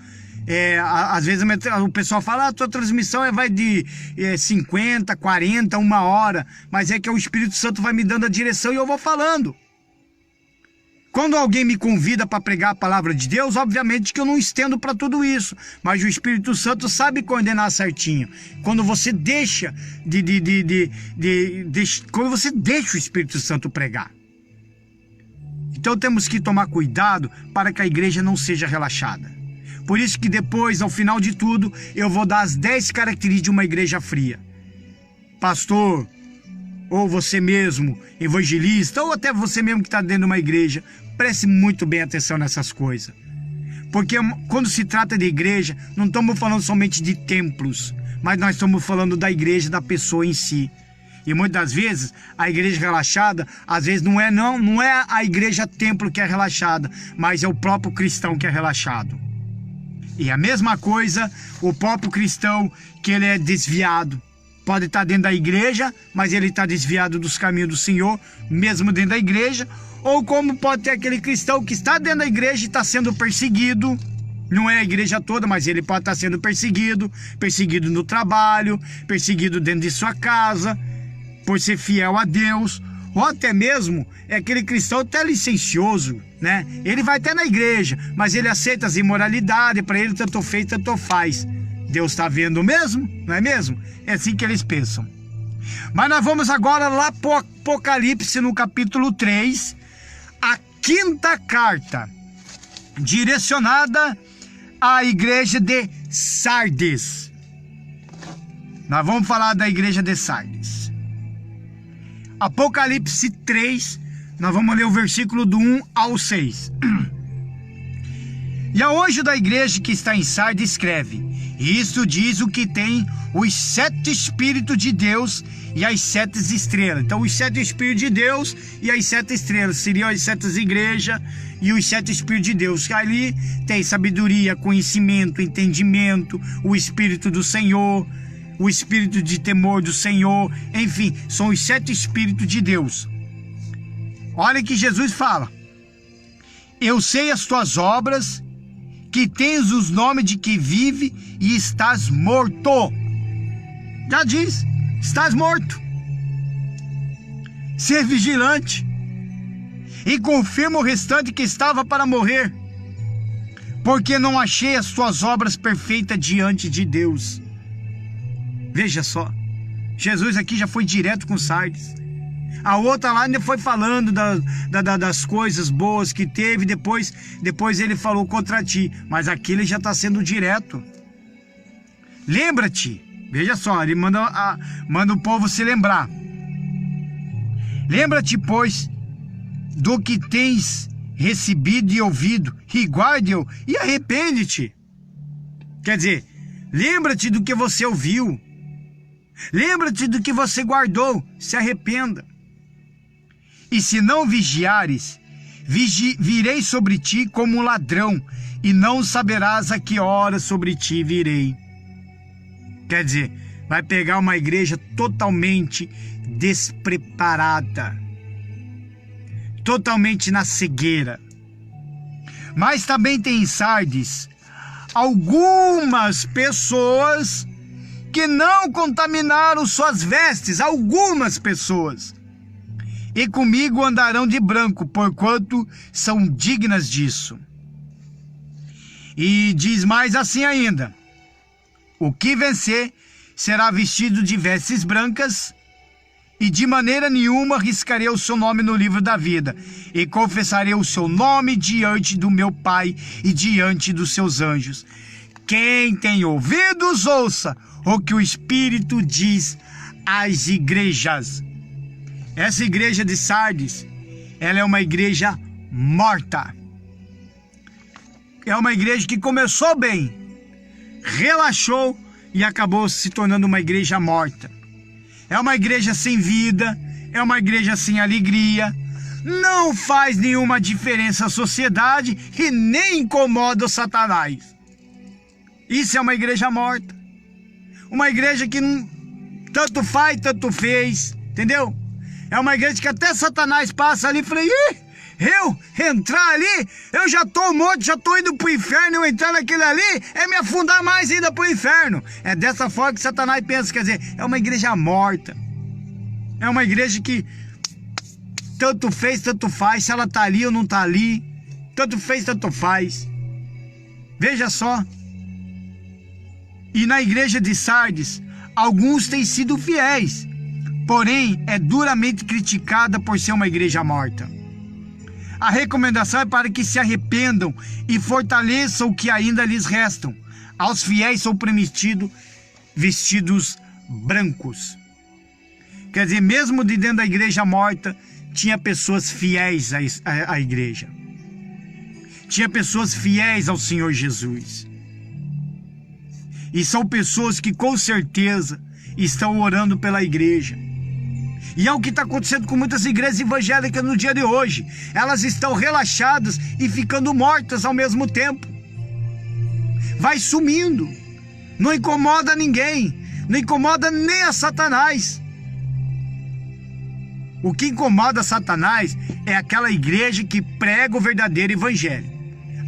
Às vezes o pessoal fala, a tua transmissão vai de 50, 40, 1 hora, mas é que o Espírito Santo vai me dando a direção e eu vou falando. Quando alguém me convida para pregar a palavra de Deus, obviamente que eu não estendo para tudo isso, mas o Espírito Santo sabe coordenar certinho. Quando você deixa quando você deixa o Espírito Santo pregar. Então temos que tomar cuidado para que a igreja não seja relaxada. Por isso que depois, ao final de tudo, eu vou dar as 10 características de uma igreja fria. Pastor, ou você mesmo, evangelista, ou até você mesmo que está dentro de uma igreja, preste muito bem atenção nessas coisas. Porque quando se trata de igreja, não estamos falando somente de templos, mas nós estamos falando da igreja, da pessoa em si. E muitas vezes, a igreja relaxada, às vezes não é a igreja templo que é relaxada, mas é o próprio cristão que é relaxado. E a mesma coisa, o próprio cristão que ele é desviado. Pode estar dentro da igreja, mas ele está desviado dos caminhos do Senhor, mesmo dentro da igreja. Ou como pode ter aquele cristão que está dentro da igreja e está sendo perseguido. Não é a igreja toda, mas ele pode estar sendo perseguido. Perseguido no trabalho, perseguido dentro de sua casa, por ser fiel a Deus. Ou até mesmo é aquele cristão até licencioso, né? Ele vai até na igreja, mas ele aceita as imoralidades, para ele tanto fez, tanto faz. Deus está vendo mesmo, não é mesmo? É assim que eles pensam. Mas nós vamos agora lá para o Apocalipse, no capítulo 3, a 5ª carta, direcionada à igreja de Sardes. Nós vamos falar da igreja de Sardes. Apocalipse 3, nós vamos ler o versículo do 1 ao 6. E ao anjo da igreja que está em Sardes escreve: isto diz o que tem os 7 Espíritos de Deus e as 7 estrelas. Então os 7 Espíritos de Deus e as 7 estrelas seriam as 7 igrejas e os 7 Espíritos de Deus. Ali tem sabedoria, conhecimento, entendimento, o Espírito do Senhor, o Espírito de temor do Senhor. Enfim, são os 7 Espíritos de Deus. Olha que Jesus fala: eu sei as tuas obras, que tens os nomes de que vive e estás morto. Já diz, estás morto. Ser vigilante e confirma o restante que estava para morrer, porque não achei as tuas obras perfeitas diante de Deus. Veja só, Jesus aqui já foi direto com Sardes. A outra lá ainda foi falando das coisas boas que teve, depois ele falou contra ti. Mas aqui ele já está sendo direto. Lembra-te, veja só, ele manda o povo se lembrar. Lembra-te, pois, do que tens recebido e ouvido, e guarde-o e arrepende-te. Quer dizer, lembra-te do que você ouviu. Lembra-te do que você guardou, se arrependa. E se não vigiares, virei sobre ti como um ladrão, e não saberás a que hora sobre ti virei. Quer dizer, vai pegar uma igreja totalmente despreparada, totalmente na cegueira. Mas também tem em Sardes algumas pessoas que não contaminaram suas vestes, algumas pessoas. E comigo andarão de branco, porquanto são dignas disso. E diz mais assim ainda: o que vencer será vestido de vestes brancas, e de maneira nenhuma riscarei o seu nome no livro da vida, e confessarei o seu nome diante do meu Pai e diante dos seus anjos. Quem tem ouvidos, ouça o que o Espírito diz às igrejas. Essa igreja de Sardes, ela é uma igreja morta. É uma igreja que começou bem, relaxou e acabou se tornando uma igreja morta. É uma igreja sem vida, é uma igreja sem alegria, não faz nenhuma diferença à sociedade e nem incomoda o Satanás. Isso é uma igreja morta. Uma igreja que tanto faz, tanto fez, entendeu? É uma igreja que até Satanás passa ali e fala: ih, Eu entrar ali, eu já tô morto, já tô indo pro inferno. Eu entrar naquele ali é me afundar mais ainda pro inferno. É dessa forma que Satanás pensa. Quer dizer, é uma igreja morta. É uma igreja que tanto fez, tanto faz. Se ela tá ali ou não tá ali, tanto fez, tanto faz. Veja só. E na igreja de Sardes, alguns têm sido fiéis, porém é duramente criticada por ser uma igreja morta. A recomendação é para que se arrependam e fortaleçam o que ainda lhes restam. Aos fiéis são permitidos vestidos brancos. Quer dizer, mesmo de dentro da igreja morta, tinha pessoas fiéis à igreja. Tinha pessoas fiéis ao Senhor Jesus. E são pessoas que com certeza estão orando pela igreja. E é o que está acontecendo com muitas igrejas evangélicas no dia de hoje. Elas estão relaxadas e ficando mortas ao mesmo tempo. Vai sumindo. Não incomoda ninguém. Não incomoda nem a Satanás. O que incomoda Satanás é aquela igreja que prega o verdadeiro evangelho.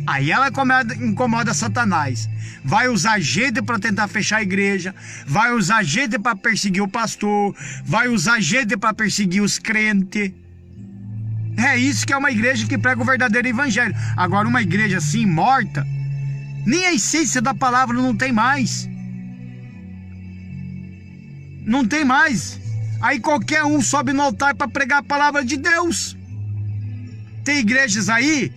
Aí ela incomoda Satanás. Vai usar gente para tentar fechar a igreja, vai usar gente para perseguir o pastor, vai usar gente para perseguir os crentes. É isso que é uma igreja que prega o verdadeiro evangelho. Agora, uma igreja assim, morta, nem a essência da palavra não tem mais. Não tem mais. Aí qualquer um sobe no altar para pregar a palavra de Deus. Tem igrejas aí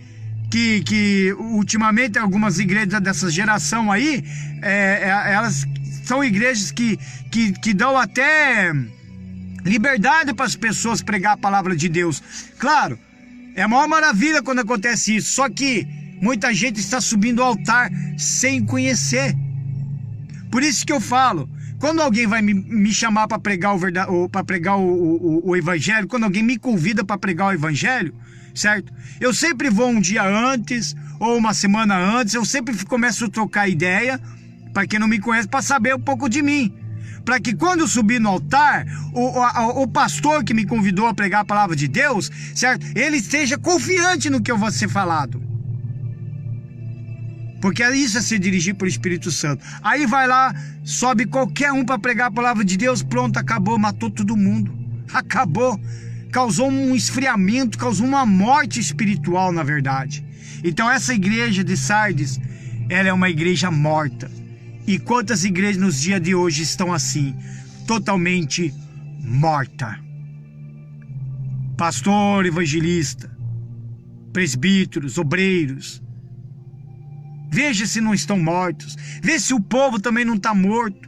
que ultimamente algumas igrejas dessa geração aí, elas são igrejas que dão até liberdade para as pessoas pregar a palavra de Deus. Claro, é a maior maravilha quando acontece isso, só que muita gente está subindo ao altar sem conhecer. Por isso que eu falo, quando alguém vai me chamar para pregar o evangelho, quando alguém me convida para pregar o evangelho, certo? Eu sempre vou um dia antes ou uma semana antes, eu sempre começo a trocar ideia, para quem não me conhece, para saber um pouco de mim, para que quando eu subir no altar, o pastor que me convidou a pregar a palavra de Deus, certo? Ele esteja confiante no que eu vou ser falado. Porque isso é se dirigir pelo Espírito Santo. Aí vai lá, sobe qualquer um para pregar a palavra de Deus, pronto, acabou, matou todo mundo. Acabou. Causou um esfriamento, causou uma morte espiritual, na verdade. Então essa igreja de Sardes, ela é uma igreja morta. E quantas igrejas nos dias de hoje estão assim, totalmente morta? Pastor, evangelista, presbíteros, obreiros, veja se não estão mortos. Veja se o povo também não está morto.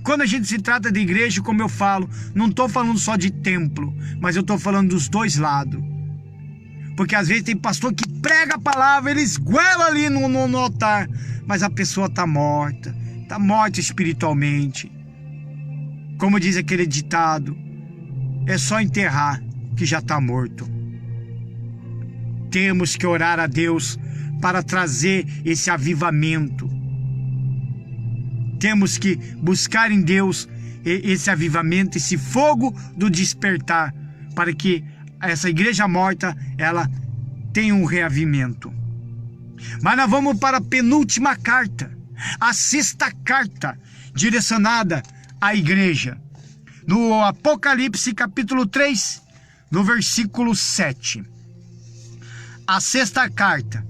Quando a gente se trata de igreja, como eu falo, não estou falando só de templo, mas eu estou falando dos dois lados. Porque às vezes tem pastor que prega a palavra, ele esguela ali no altar, mas a pessoa está morta espiritualmente. Como diz aquele ditado, é só enterrar que já está morto. Temos que orar a Deus para trazer esse avivamento. Temos que buscar em Deus esse avivamento, esse fogo do despertar, para que essa igreja morta, ela tenha um reavivamento. Mas nós vamos para a penúltima carta, a sexta carta direcionada à igreja. No Apocalipse capítulo 3, no versículo 7. A sexta carta,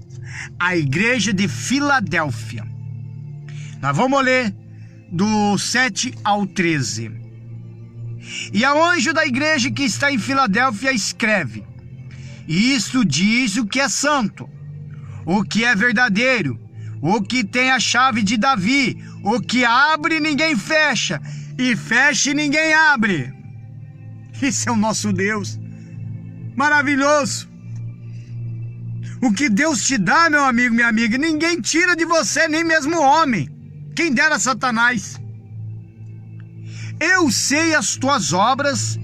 a igreja de Filadélfia. Nós vamos ler do 7 ao 13. E ao anjo da igreja que está em Filadélfia escreve: isto diz o que é santo, o que é verdadeiro, o que tem a chave de Davi, o que abre ninguém fecha, e fecha e ninguém abre. Esse é o nosso Deus maravilhoso. O que Deus te dá, meu amigo, minha amiga, ninguém tira de você, nem mesmo o homem. Quem dera Satanás. Eu sei as tuas obras,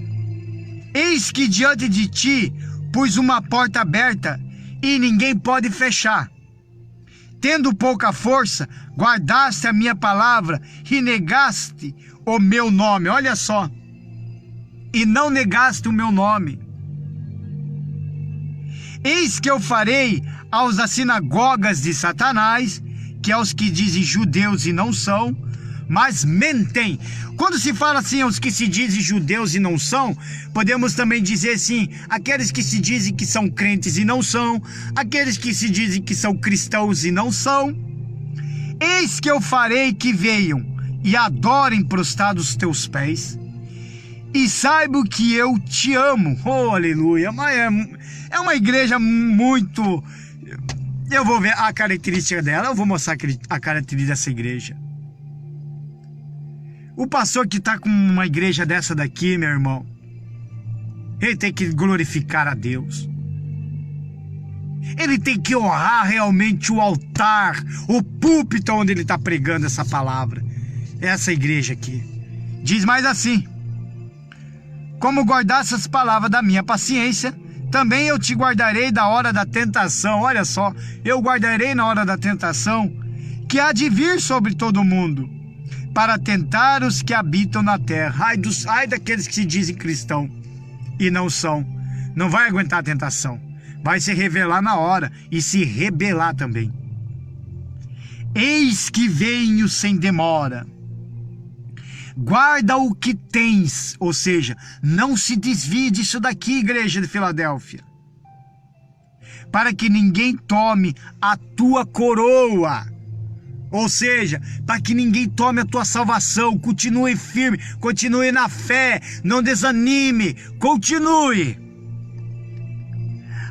eis que diante de ti pus uma porta aberta e ninguém pode fechar. Tendo pouca força, guardaste a minha palavra e negaste o meu nome. Olha só. E não negaste o meu nome. Eis que eu farei aos das sinagogas de Satanás, que é os que dizem judeus e não são, mas mentem. Quando se fala assim, aos que se dizem judeus e não são, podemos também dizer assim, aqueles que se dizem que são crentes e não são, aqueles que se dizem que são cristãos e não são. Eis que eu farei que venham e adorem prostrados os teus pés, e saibam que eu te amo. Oh, aleluia. Mas é uma igreja muito... Eu vou ver a característica dela, eu vou mostrar a característica dessa igreja. O pastor que está com uma igreja dessa daqui, meu irmão, ele tem que glorificar a Deus. Ele tem que honrar realmente o altar, o púlpito onde ele está pregando essa palavra. Essa igreja aqui. Diz mais assim: como guardaste as palavras da minha paciência, também eu te guardarei da hora da tentação. Olha só, eu guardarei na hora da tentação, que há de vir sobre todo mundo, para tentar os que habitam na terra. Ai daqueles que se dizem cristão e não são. Não vai aguentar a tentação. Vai se revelar na hora e se rebelar também. Eis que venho sem demora. Guarda o que tens, ou seja, não se desvie disso daqui, igreja de Filadélfia, para que ninguém tome a tua coroa, ou seja, para que ninguém tome a tua salvação. Continue firme, continue na fé, não desanime, continue.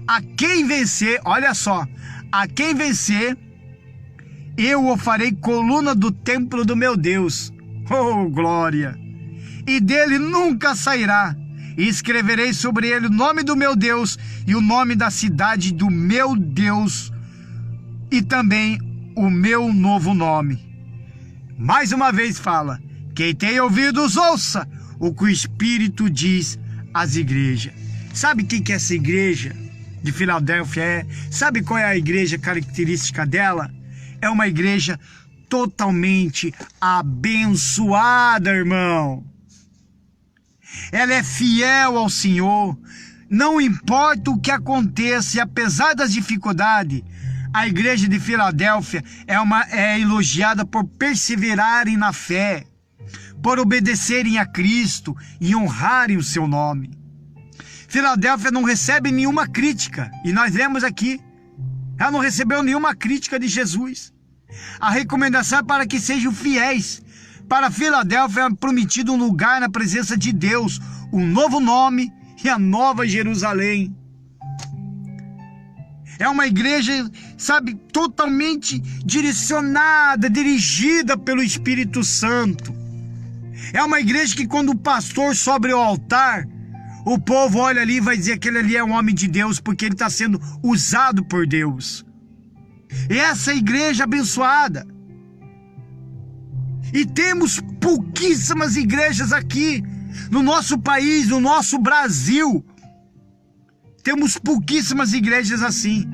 A quem vencer, olha só, a quem vencer, eu o farei coluna do templo do meu Deus. Oh, glória! E dele nunca sairá. E escreverei sobre ele o nome do meu Deus e o nome da cidade do meu Deus, e também o meu novo nome. Mais uma vez fala: quem tem ouvidos, ouça o que o Espírito diz às igrejas. Sabe o que essa igreja de Filadélfia é? Sabe qual é a igreja característica dela? É uma igreja totalmente abençoada, irmão. Ela é fiel ao Senhor. Não importa o que aconteça, e apesar das dificuldades, a igreja de Filadélfia é elogiada por perseverarem na fé, por obedecerem a Cristo e honrarem o seu nome. Filadélfia não recebe nenhuma crítica, e nós lemos aqui, ela não recebeu nenhuma crítica de Jesus. A recomendação é para que sejam fiéis. Para Filadélfia é prometido um lugar na presença de Deus, um novo nome e a nova Jerusalém. É uma igreja, sabe, totalmente direcionada, dirigida pelo Espírito Santo. É uma igreja que quando o pastor sobe ao altar, o povo olha ali e vai dizer que aquele ali é um homem de Deus, porque ele está sendo usado por Deus. Essa igreja abençoada. E temos pouquíssimas igrejas aqui no nosso país, no nosso Brasil. Temos pouquíssimas igrejas assim.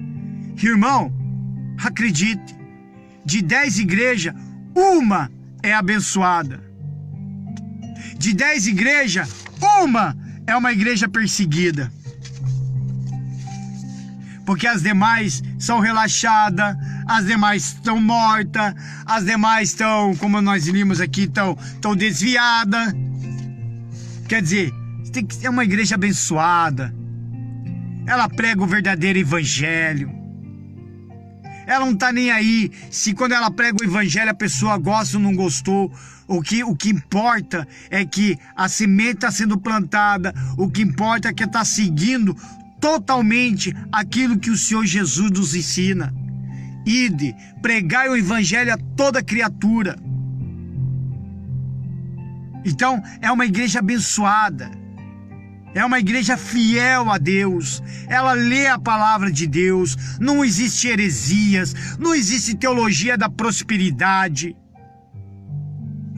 Irmão, acredite, de 10 igrejas, uma é abençoada. De 10 igrejas, uma é uma igreja perseguida. Porque as demais são relaxadas, as demais estão mortas, as demais estão, como nós vimos aqui, estão desviadas. Quer dizer, tem que ser uma igreja abençoada. Ela prega o verdadeiro evangelho. Ela não está nem aí se quando ela prega o evangelho a pessoa gosta ou não gostou. O que importa é que a semente está sendo plantada. O que importa é que está seguindo totalmente aquilo que o Senhor Jesus nos ensina. Ide, pregai o evangelho a toda criatura. Então, é uma igreja abençoada. É uma igreja fiel a Deus. Ela lê a palavra de Deus. Não existe heresias. Não existe teologia da prosperidade.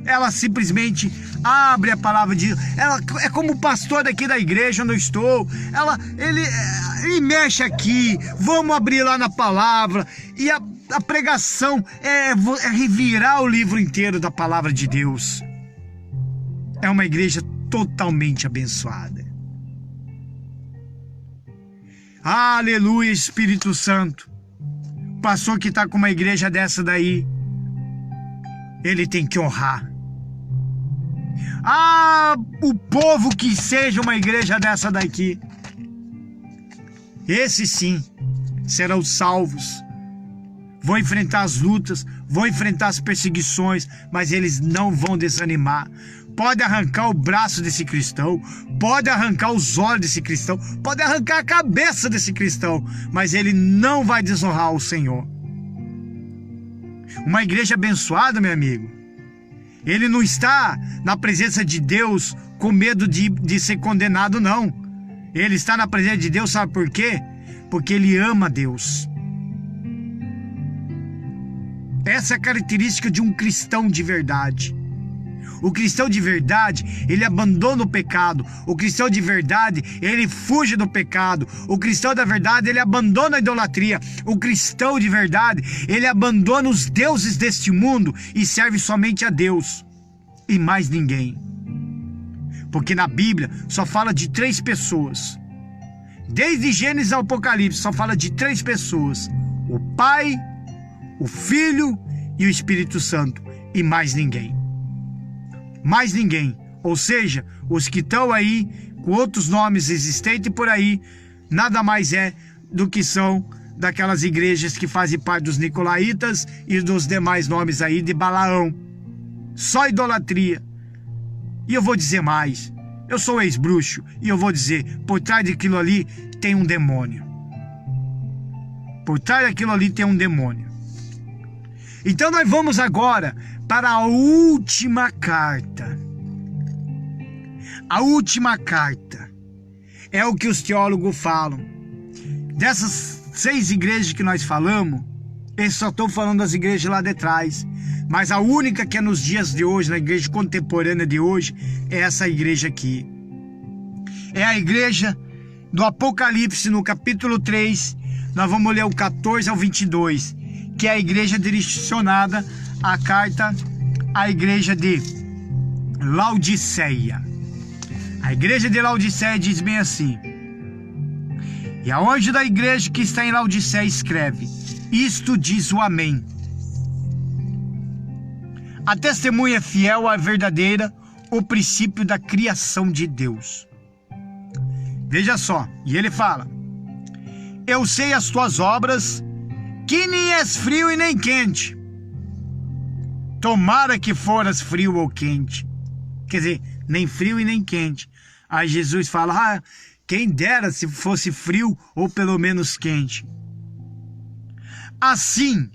Ela simplesmente abre a palavra de Deus. Ela é como o pastor daqui da igreja onde eu estou. Ele mexe aqui. Vamos abrir lá na palavra. E a pregação é revirar o livro inteiro da palavra de Deus. É uma igreja totalmente abençoada. Aleluia, Espírito Santo. Pastor que está com uma igreja dessa daí, ele tem que honrar. O povo que seja uma igreja dessa daqui, esses sim serão salvos. Vão enfrentar as lutas, vão enfrentar as perseguições, mas eles não vão desanimar. Pode arrancar o braço desse cristão, pode arrancar os olhos desse cristão, pode arrancar a cabeça desse cristão, mas ele não vai desonrar o Senhor. Uma igreja abençoada, meu amigo, ele não está na presença de Deus com medo de ser condenado, não. Ele está na presença de Deus, sabe por quê? Porque ele ama Deus. Essa é a característica de um cristão de verdade. O cristão de verdade, ele abandona o pecado. O cristão de verdade, ele fuge do pecado. O cristão da verdade, ele abandona a idolatria. O cristão de verdade, ele abandona os deuses deste mundo e serve somente a Deus e mais ninguém. Porque na Bíblia só fala de 3 pessoas. Desde Gênesis ao Apocalipse só fala de 3 pessoas: o Pai, o Filho e o Espírito Santo, e mais ninguém. Mais ninguém. Ou seja, os que estão aí com outros nomes existentes por aí, nada mais é do que são daquelas igrejas que fazem parte dos Nicolaitas e dos demais nomes aí de Balaão. Só idolatria. E eu vou dizer mais, eu sou ex-bruxo e eu vou dizer, por trás daquilo ali tem um demônio. Por trás daquilo ali tem um demônio. Então nós vamos agora para a última carta. A última carta é o que os teólogos falam. Dessas 6 igrejas que nós falamos, eles só estão falando das igrejas lá de trás. Mas a única que é nos dias de hoje, na igreja contemporânea de hoje, é essa igreja aqui. É a igreja do Apocalipse, no capítulo 3. Nós vamos ler o 14 ao 22. Que é a igreja direcionada à carta à igreja de Laodiceia. A igreja de Laodiceia diz bem assim: e a anjo da igreja que está em Laodiceia escreve: isto diz o Amém. A testemunha é fiel, a verdadeira, o princípio da criação de Deus. Veja só, e ele fala: eu sei as tuas obras, que nem és frio e nem quente. Tomara que foras frio ou quente. Quer dizer, nem frio e nem quente. Aí Jesus fala: quem dera se fosse frio ou pelo menos quente. Assim,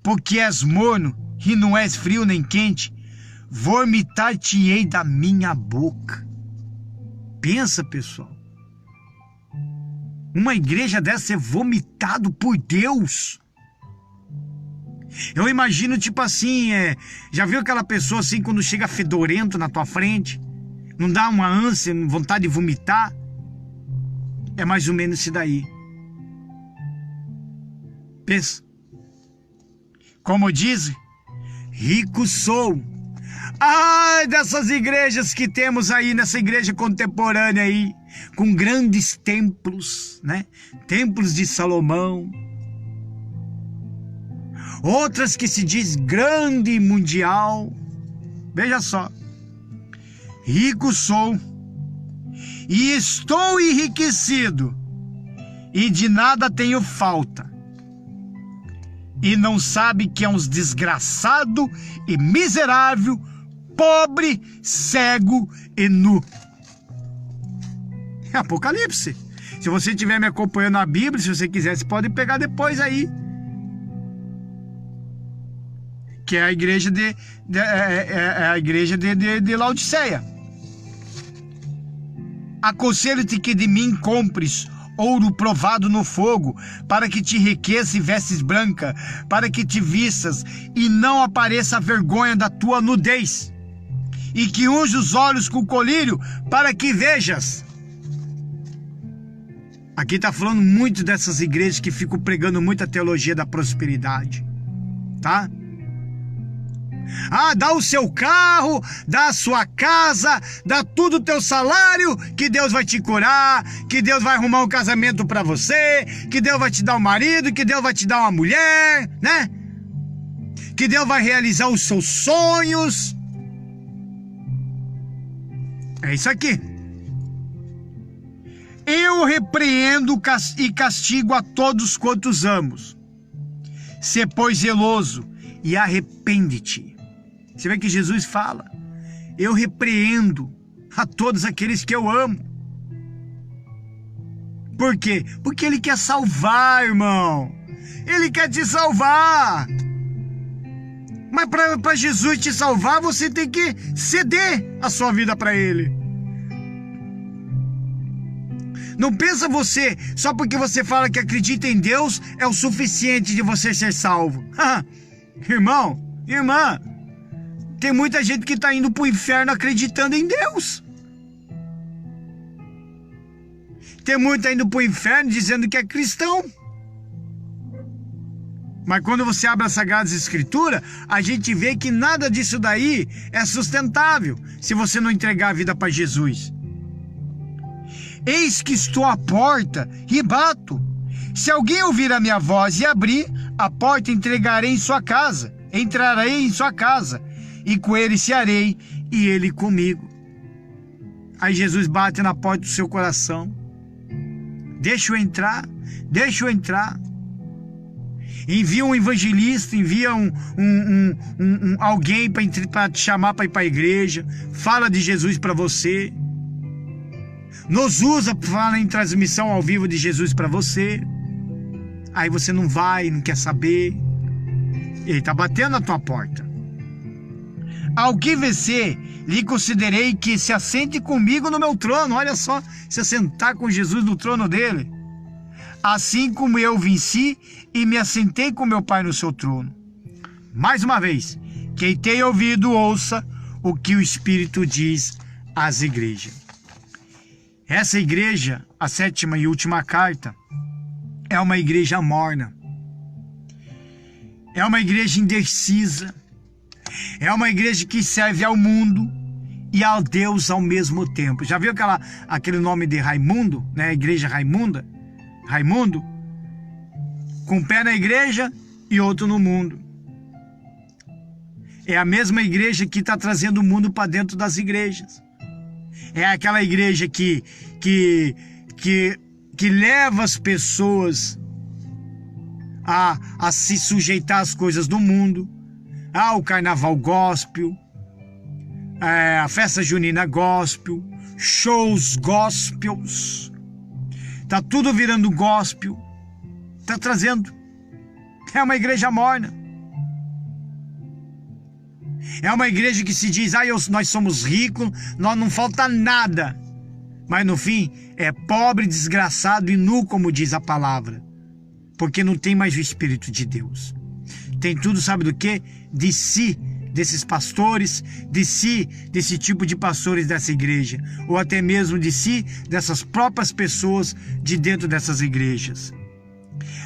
porque és morno e não és frio nem quente, vomitar-te-ei da minha boca. Pensa, pessoal. Uma igreja dessa ser vomitado por Deus. Eu imagino tipo assim, já viu aquela pessoa assim quando chega fedorento na tua frente? Não dá uma ânsia, vontade de vomitar? É mais ou menos isso daí. Pensa. Como diz, rico sou. Ai, dessas igrejas que temos aí, nessa igreja contemporânea aí, com grandes templos, né? Templos de Salomão. Outras que se diz grande e mundial. Veja só. Rico sou, e estou enriquecido, e de nada tenho falta. E não sabe que é um desgraçado e miserável, pobre, cego e nu. É Apocalipse. Se você estiver me acompanhando na Bíblia, se você quiser, você pode pegar depois aí. Que é a igreja de Laodiceia. Aconselho-te que de mim compres ouro provado no fogo, para que te enriqueça e vestes branca, para que te vistas e não apareça a vergonha da tua nudez, e que unja os olhos com colírio, para que vejas. Aqui está falando muito dessas igrejas que ficam pregando muita teologia da prosperidade, tá? Ah, dá o seu carro, dá a sua casa, dá tudo o teu salário, que Deus vai te curar, que Deus vai arrumar um casamento para você, que Deus vai te dar um marido, que Deus vai te dar uma mulher, né? Que Deus vai realizar os seus sonhos. É isso aqui. Eu repreendo e castigo a todos quantos amo. Sê, pois, zeloso e arrepende-te. Você vê que Jesus fala: eu repreendo a todos aqueles que eu amo. Por quê? Porque Ele quer salvar, irmão. Ele quer te salvar. Mas para Jesus te salvar, você tem que ceder a sua vida para Ele. Não pensa você, só porque você fala que acredita em Deus, é o suficiente de você ser salvo. Irmão, irmã, tem muita gente que está indo para o inferno acreditando em Deus. Tem muita indo para o inferno dizendo que é cristão. Mas quando você abre as Sagradas Escrituras, a gente vê que nada disso daí é sustentável se você não entregar a vida para Jesus. Eis que estou à porta e bato. Se alguém ouvir a minha voz e abrir a porta, entrarei em sua casa, e com ele cearei, e ele comigo. Aí Jesus bate na porta do seu coração. Deixa eu entrar. Envia um evangelista, envia alguém para te chamar para ir para a igreja. Fala de Jesus para você. Nos usa para falar em transmissão ao vivo de Jesus para você. Aí você não vai, não quer saber. Ele está batendo na tua porta. Ao que vencer, lhe considerei que se assente comigo no meu trono. Olha só, se assentar com Jesus no trono dele. Assim como eu venci e me assentei com meu Pai no seu trono. Mais uma vez, quem tem ouvido, ouça o que o Espírito diz às igrejas. Essa igreja, a 7ª e última carta, é uma igreja morna. É uma igreja indecisa. É uma igreja que serve ao mundo e ao Deus ao mesmo tempo. Já viu aquele nome de Raimundo, né? Igreja Raimunda? Raimundo? Com um pé na igreja e outro no mundo. É a mesma igreja que está trazendo o mundo para dentro das igrejas. É aquela igreja que leva as pessoas a se sujeitar às coisas do mundo. O carnaval gospel, a festa junina gospel, shows gospels. Tá tudo virando gospel. Tá trazendo. É uma igreja morna. É uma igreja que se diz: nós somos ricos, nós não falta nada. Mas no fim, é pobre, desgraçado e nu, como diz a palavra. Porque não tem mais o Espírito de Deus. Tem tudo, sabe do quê? De si, desses pastores, de si, desse tipo de pastores dessa igreja. Ou até mesmo de si, dessas próprias pessoas de dentro dessas igrejas.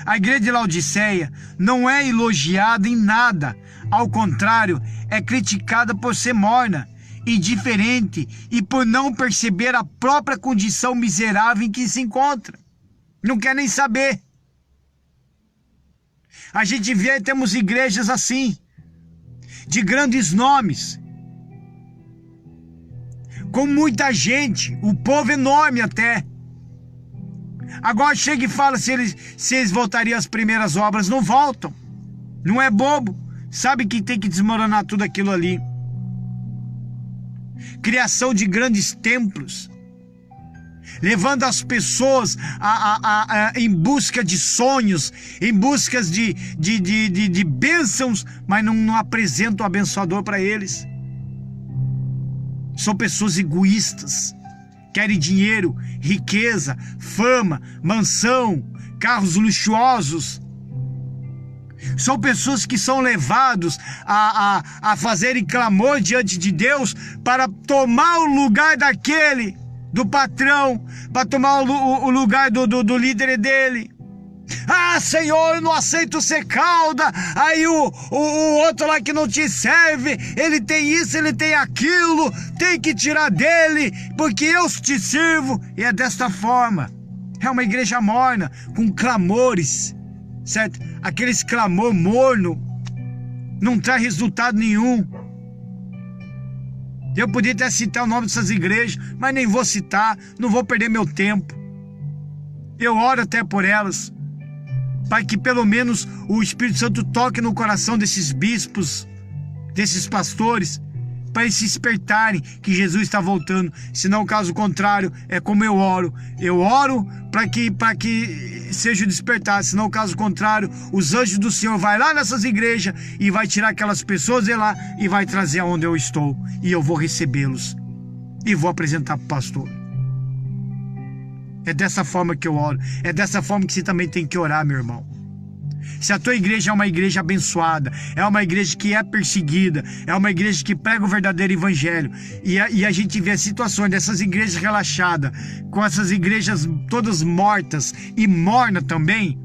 A igreja de Laodiceia não é elogiada em nada. Ao contrário, é criticada por ser morna, indiferente e por não perceber a própria condição miserável em que se encontra. Não quer nem saber. A gente vê, temos igrejas assim, de grandes nomes, com muita gente, o povo enorme até. Agora chega e fala se eles voltariam às primeiras obras. Não voltam. Não é bobo. Sabe que tem que desmoronar tudo aquilo ali. Criação de grandes templos, levando as pessoas em busca de sonhos, em busca de bênçãos, mas não apresentam o abençoador para eles. São pessoas egoístas, querem dinheiro, riqueza, fama, mansão, carros luxuosos. São pessoas que são levados a fazerem clamor diante de Deus para tomar o lugar do patrão, para tomar o lugar do líder dele. Ah, Senhor, eu não aceito ser cauda. Aí o outro lá que não te serve, ele tem isso, ele tem aquilo, tem que tirar dele, porque eu te sirvo. E é desta forma. É uma igreja morna, com clamores, certo? Aqueles clamor morno não traz resultado nenhum. Eu podia até citar o nome dessas igrejas, mas nem vou citar, não vou perder meu tempo. Eu oro até por elas, para que pelo menos o Espírito Santo toque no coração desses bispos, desses pastores, para eles se despertarem que Jesus está voltando. Senão, caso contrário, é como eu oro para que seja despertado. Senão, caso contrário, os anjos do Senhor vai lá nessas igrejas e vai tirar aquelas pessoas de lá e vai trazer aonde eu estou, e eu vou recebê-los e vou apresentar para o pastor. É dessa forma que eu oro. É dessa forma que você também tem que orar, meu irmão. Se a tua igreja é uma igreja abençoada, é uma igreja que é perseguida, é uma igreja que prega o verdadeiro evangelho, e a gente vê situações dessas igrejas relaxadas, com essas igrejas todas mortas e mornas também,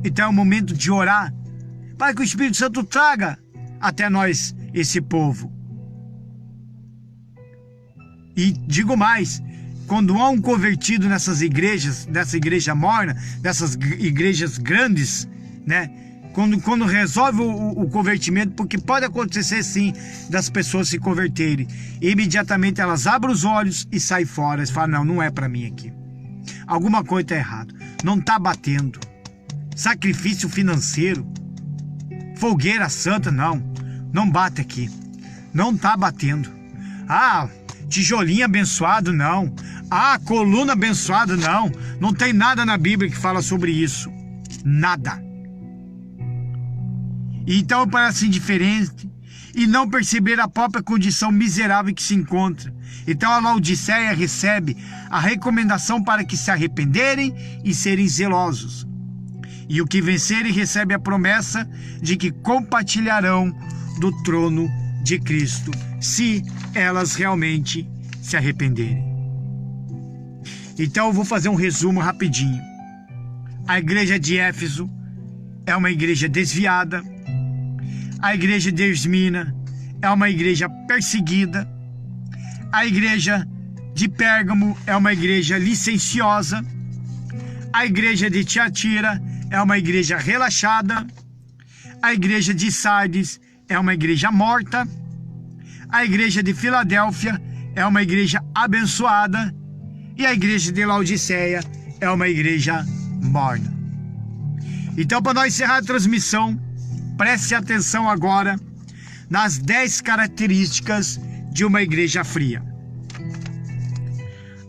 então é o momento de orar, para que o Espírito Santo traga até nós esse povo. E digo mais, quando há um convertido nessas igrejas, dessa igreja morna, dessas igrejas grandes, né? Quando resolve o convertimento, porque pode acontecer sim das pessoas se converterem, imediatamente elas abrem os olhos e saem fora. Eles falam, não é para mim aqui. Alguma coisa está errada. Não está batendo. Sacrifício financeiro, fogueira santa, não bate aqui. Não está batendo. Ah, tijolinho abençoado, não. Ah, coluna abençoada, não. Não tem nada na Bíblia que fala sobre isso. Nada. Então parece indiferente e não perceber a própria condição miserável em que se encontra. Então a Laodiceia recebe a recomendação para que se arrependerem e serem zelosos. E o que vencerem recebe a promessa de que compartilharão do trono de Cristo, se elas realmente se arrependerem. Então eu vou fazer um resumo rapidinho. A igreja de Éfeso é uma igreja desviada. A igreja de Esmirna é uma igreja perseguida. A igreja de Pérgamo é uma igreja licenciosa. A igreja de Tiatira é uma igreja relaxada. A igreja de Sardes é uma igreja morta. A igreja de Filadélfia é uma igreja abençoada. E a igreja de Laodiceia é uma igreja morna. Então, para nós encerrar a transmissão, preste atenção agora nas 10 características de uma igreja fria.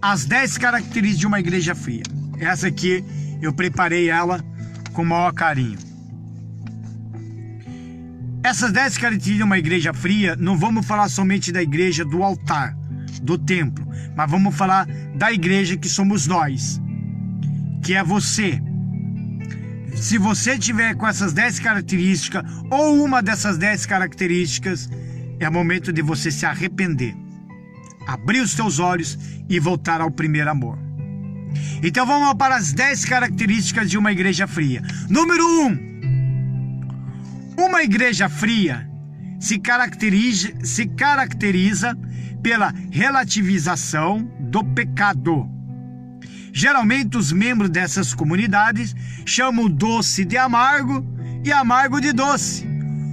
As 10 características de uma igreja fria. Essa aqui eu preparei ela com o maior carinho. Essas 10 características de uma igreja fria, não vamos falar somente da igreja do altar, do templo, mas vamos falar da igreja que somos nós, que é você. Se você tiver com essas 10 características, ou uma dessas 10 características, é momento de você se arrepender, abrir os teus olhos e voltar ao primeiro amor. Então vamos para as 10 características de uma igreja fria. Número 1. Uma igreja fria se caracteriza pela relativização do pecado. Geralmente os membros dessas comunidades chamam o doce de amargo e amargo de doce,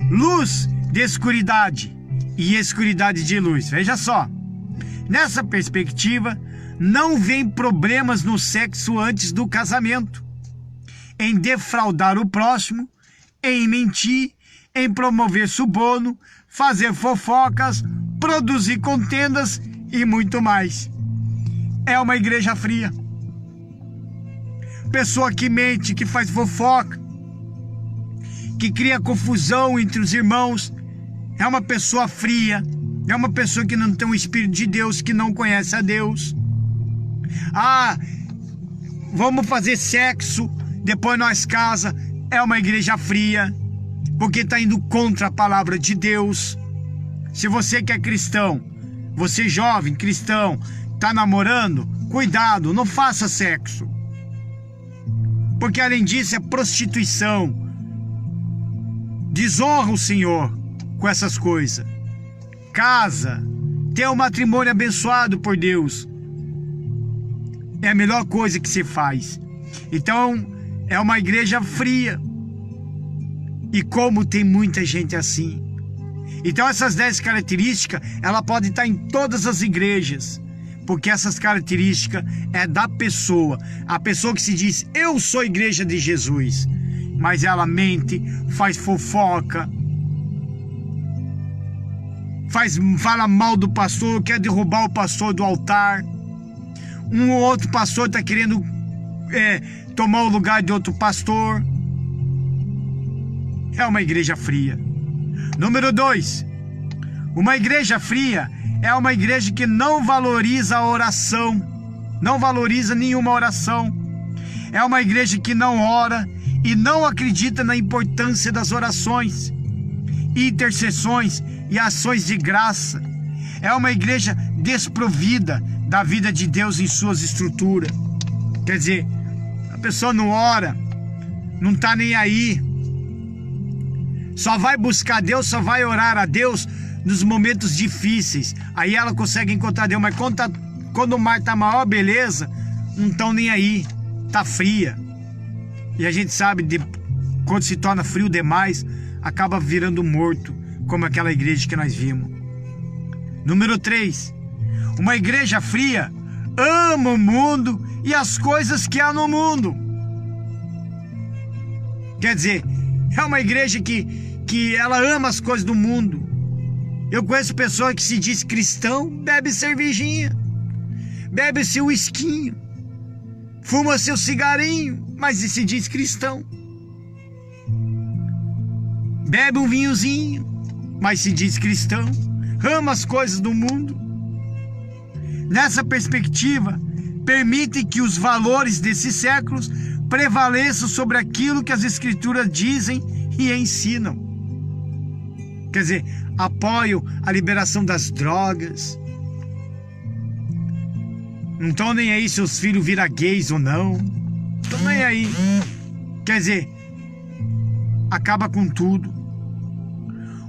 luz de escuridade e escuridade de luz. Veja só, nessa perspectiva, não vem problemas no sexo antes do casamento, em defraudar o próximo, em mentir, em promover suborno, fazer fofocas, produzir contendas e muito mais. É uma igreja fria. Pessoa que mente, que faz fofoca, que cria confusão entre os irmãos, é uma pessoa fria, é uma pessoa que não tem o Espírito de Deus, que não conhece a Deus. Ah, vamos fazer sexo, depois nós casa, é uma igreja fria, porque está indo contra a palavra de Deus. Se você que é cristão, você jovem cristão, está namorando, cuidado, não faça sexo. porque além disso é prostituição. Desonra o Senhor com essas coisas. Casa, ter um matrimônio abençoado por Deus, é a melhor coisa que se faz. Então, é uma igreja fria. E como tem muita gente assim. Então, essas 10 características, ela pode estar em todas as igrejas. Porque essas características é da pessoa. A pessoa que se diz, eu sou igreja de Jesus. Mas ela mente, faz fofoca, fala mal do pastor, quer derrubar o pastor do altar. Um ou outro pastor está querendo tomar o lugar de outro pastor. É uma igreja fria. Número 2. Uma igreja fria é uma igreja que não valoriza a oração. Não valoriza nenhuma oração. É uma igreja que não ora e não acredita na importância das orações, intercessões e ações de graça. É uma igreja desprovida da vida de Deus em suas estruturas. Quer dizer, a pessoa não ora, não está nem aí. Só vai buscar Deus, só vai orar a Deus nos momentos difíceis. Aí ela consegue encontrar Deus, mas quando o mar está maior, beleza, não estão nem aí, está fria. E a gente sabe, quando se torna frio demais, acaba virando morto, como aquela igreja que nós vimos. Número 3. Uma igreja fria ama o mundo e as coisas que há no mundo. Quer dizer, é uma igreja que ela ama as coisas do mundo. Eu conheço pessoas que se diz cristão, bebe cervejinha, bebe seu whiskinho, fuma seu cigarinho, mas se diz cristão. Bebe um vinhozinho, mas se diz cristão. Ama as coisas do mundo. Nessa perspectiva, permite que os valores desses séculos prevaleçam sobre aquilo que as Escrituras dizem e ensinam. Quer dizer, apoiam a liberação das drogas. Não estão nem aí se os filhos viram gays ou não. Estão nem aí. Quer dizer, acaba com tudo.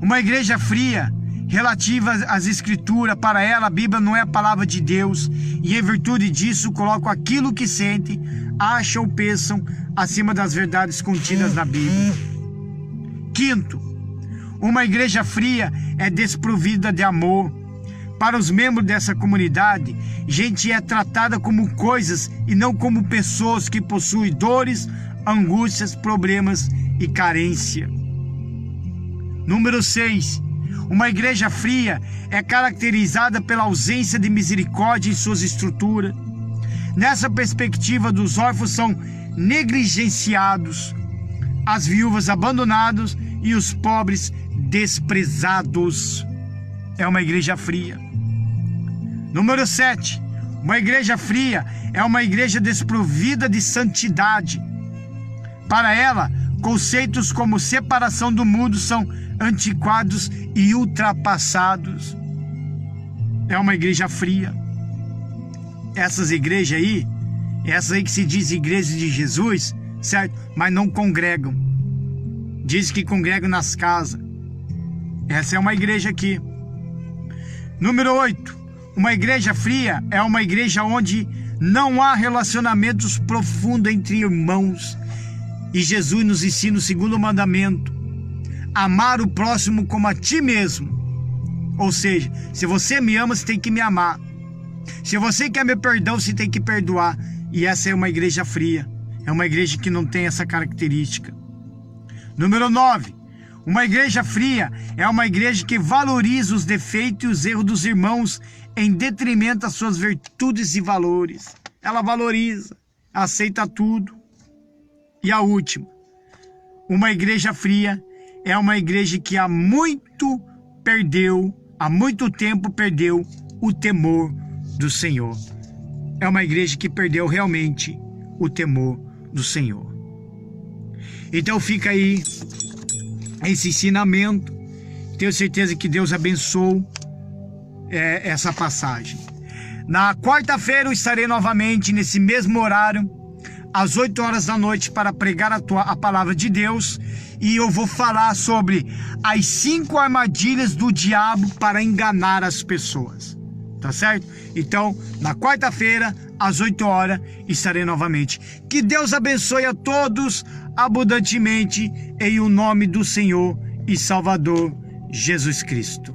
Uma igreja fria, relativa às Escrituras, para ela a Bíblia não é a palavra de Deus, e em virtude disso colocam aquilo que sentem, acham ou pensam acima das verdades contidas na Bíblia. 5. Uma igreja fria é desprovida de amor. Para os membros dessa comunidade, gente é tratada como coisas e não como pessoas que possuem dores, angústias, problemas e carência. Número 6. Uma igreja fria é caracterizada pela ausência de misericórdia em suas estruturas. Nessa perspectiva, os órfãos são negligenciados, as viúvas abandonadas e os pobres desprezados. É uma igreja fria. Número 7. Uma igreja fria é uma igreja desprovida de santidade. Para ela, conceitos como separação do mundo são antiquados e ultrapassados. É uma igreja fria. Essas igrejas aí, essas aí que se diz igreja de Jesus, certo? Mas não congregam. Diz que congregam nas casas. Essa é uma igreja aqui. Número 8. Uma igreja fria é uma igreja onde não há relacionamentos profundos entre irmãos. E Jesus nos ensina o segundo mandamento: amar o próximo como a ti mesmo. Ou seja, se você me ama, você tem que me amar. Se você quer meu perdão, você tem que perdoar. E essa é uma igreja fria. É uma igreja que não tem essa característica. Número 9. Uma igreja fria é uma igreja que valoriza os defeitos e os erros dos irmãos em detrimento das suas virtudes e valores. Ela valoriza, aceita tudo. E a última. Uma igreja fria é uma igreja que há muito tempo perdeu o temor do Senhor. É uma igreja que perdeu realmente o temor do Senhor. Então fica aí esse ensinamento. Tenho certeza que Deus abençoou essa passagem. Na quarta-feira eu estarei novamente nesse mesmo horário às 8 horas da noite para pregar a palavra de Deus, e eu vou falar sobre as 5 armadilhas do diabo para enganar as pessoas, tá certo? Então, na quarta-feira, às 8 horas, estarei novamente. Que Deus abençoe a todos abundantemente, em o nome do Senhor e Salvador Jesus Cristo.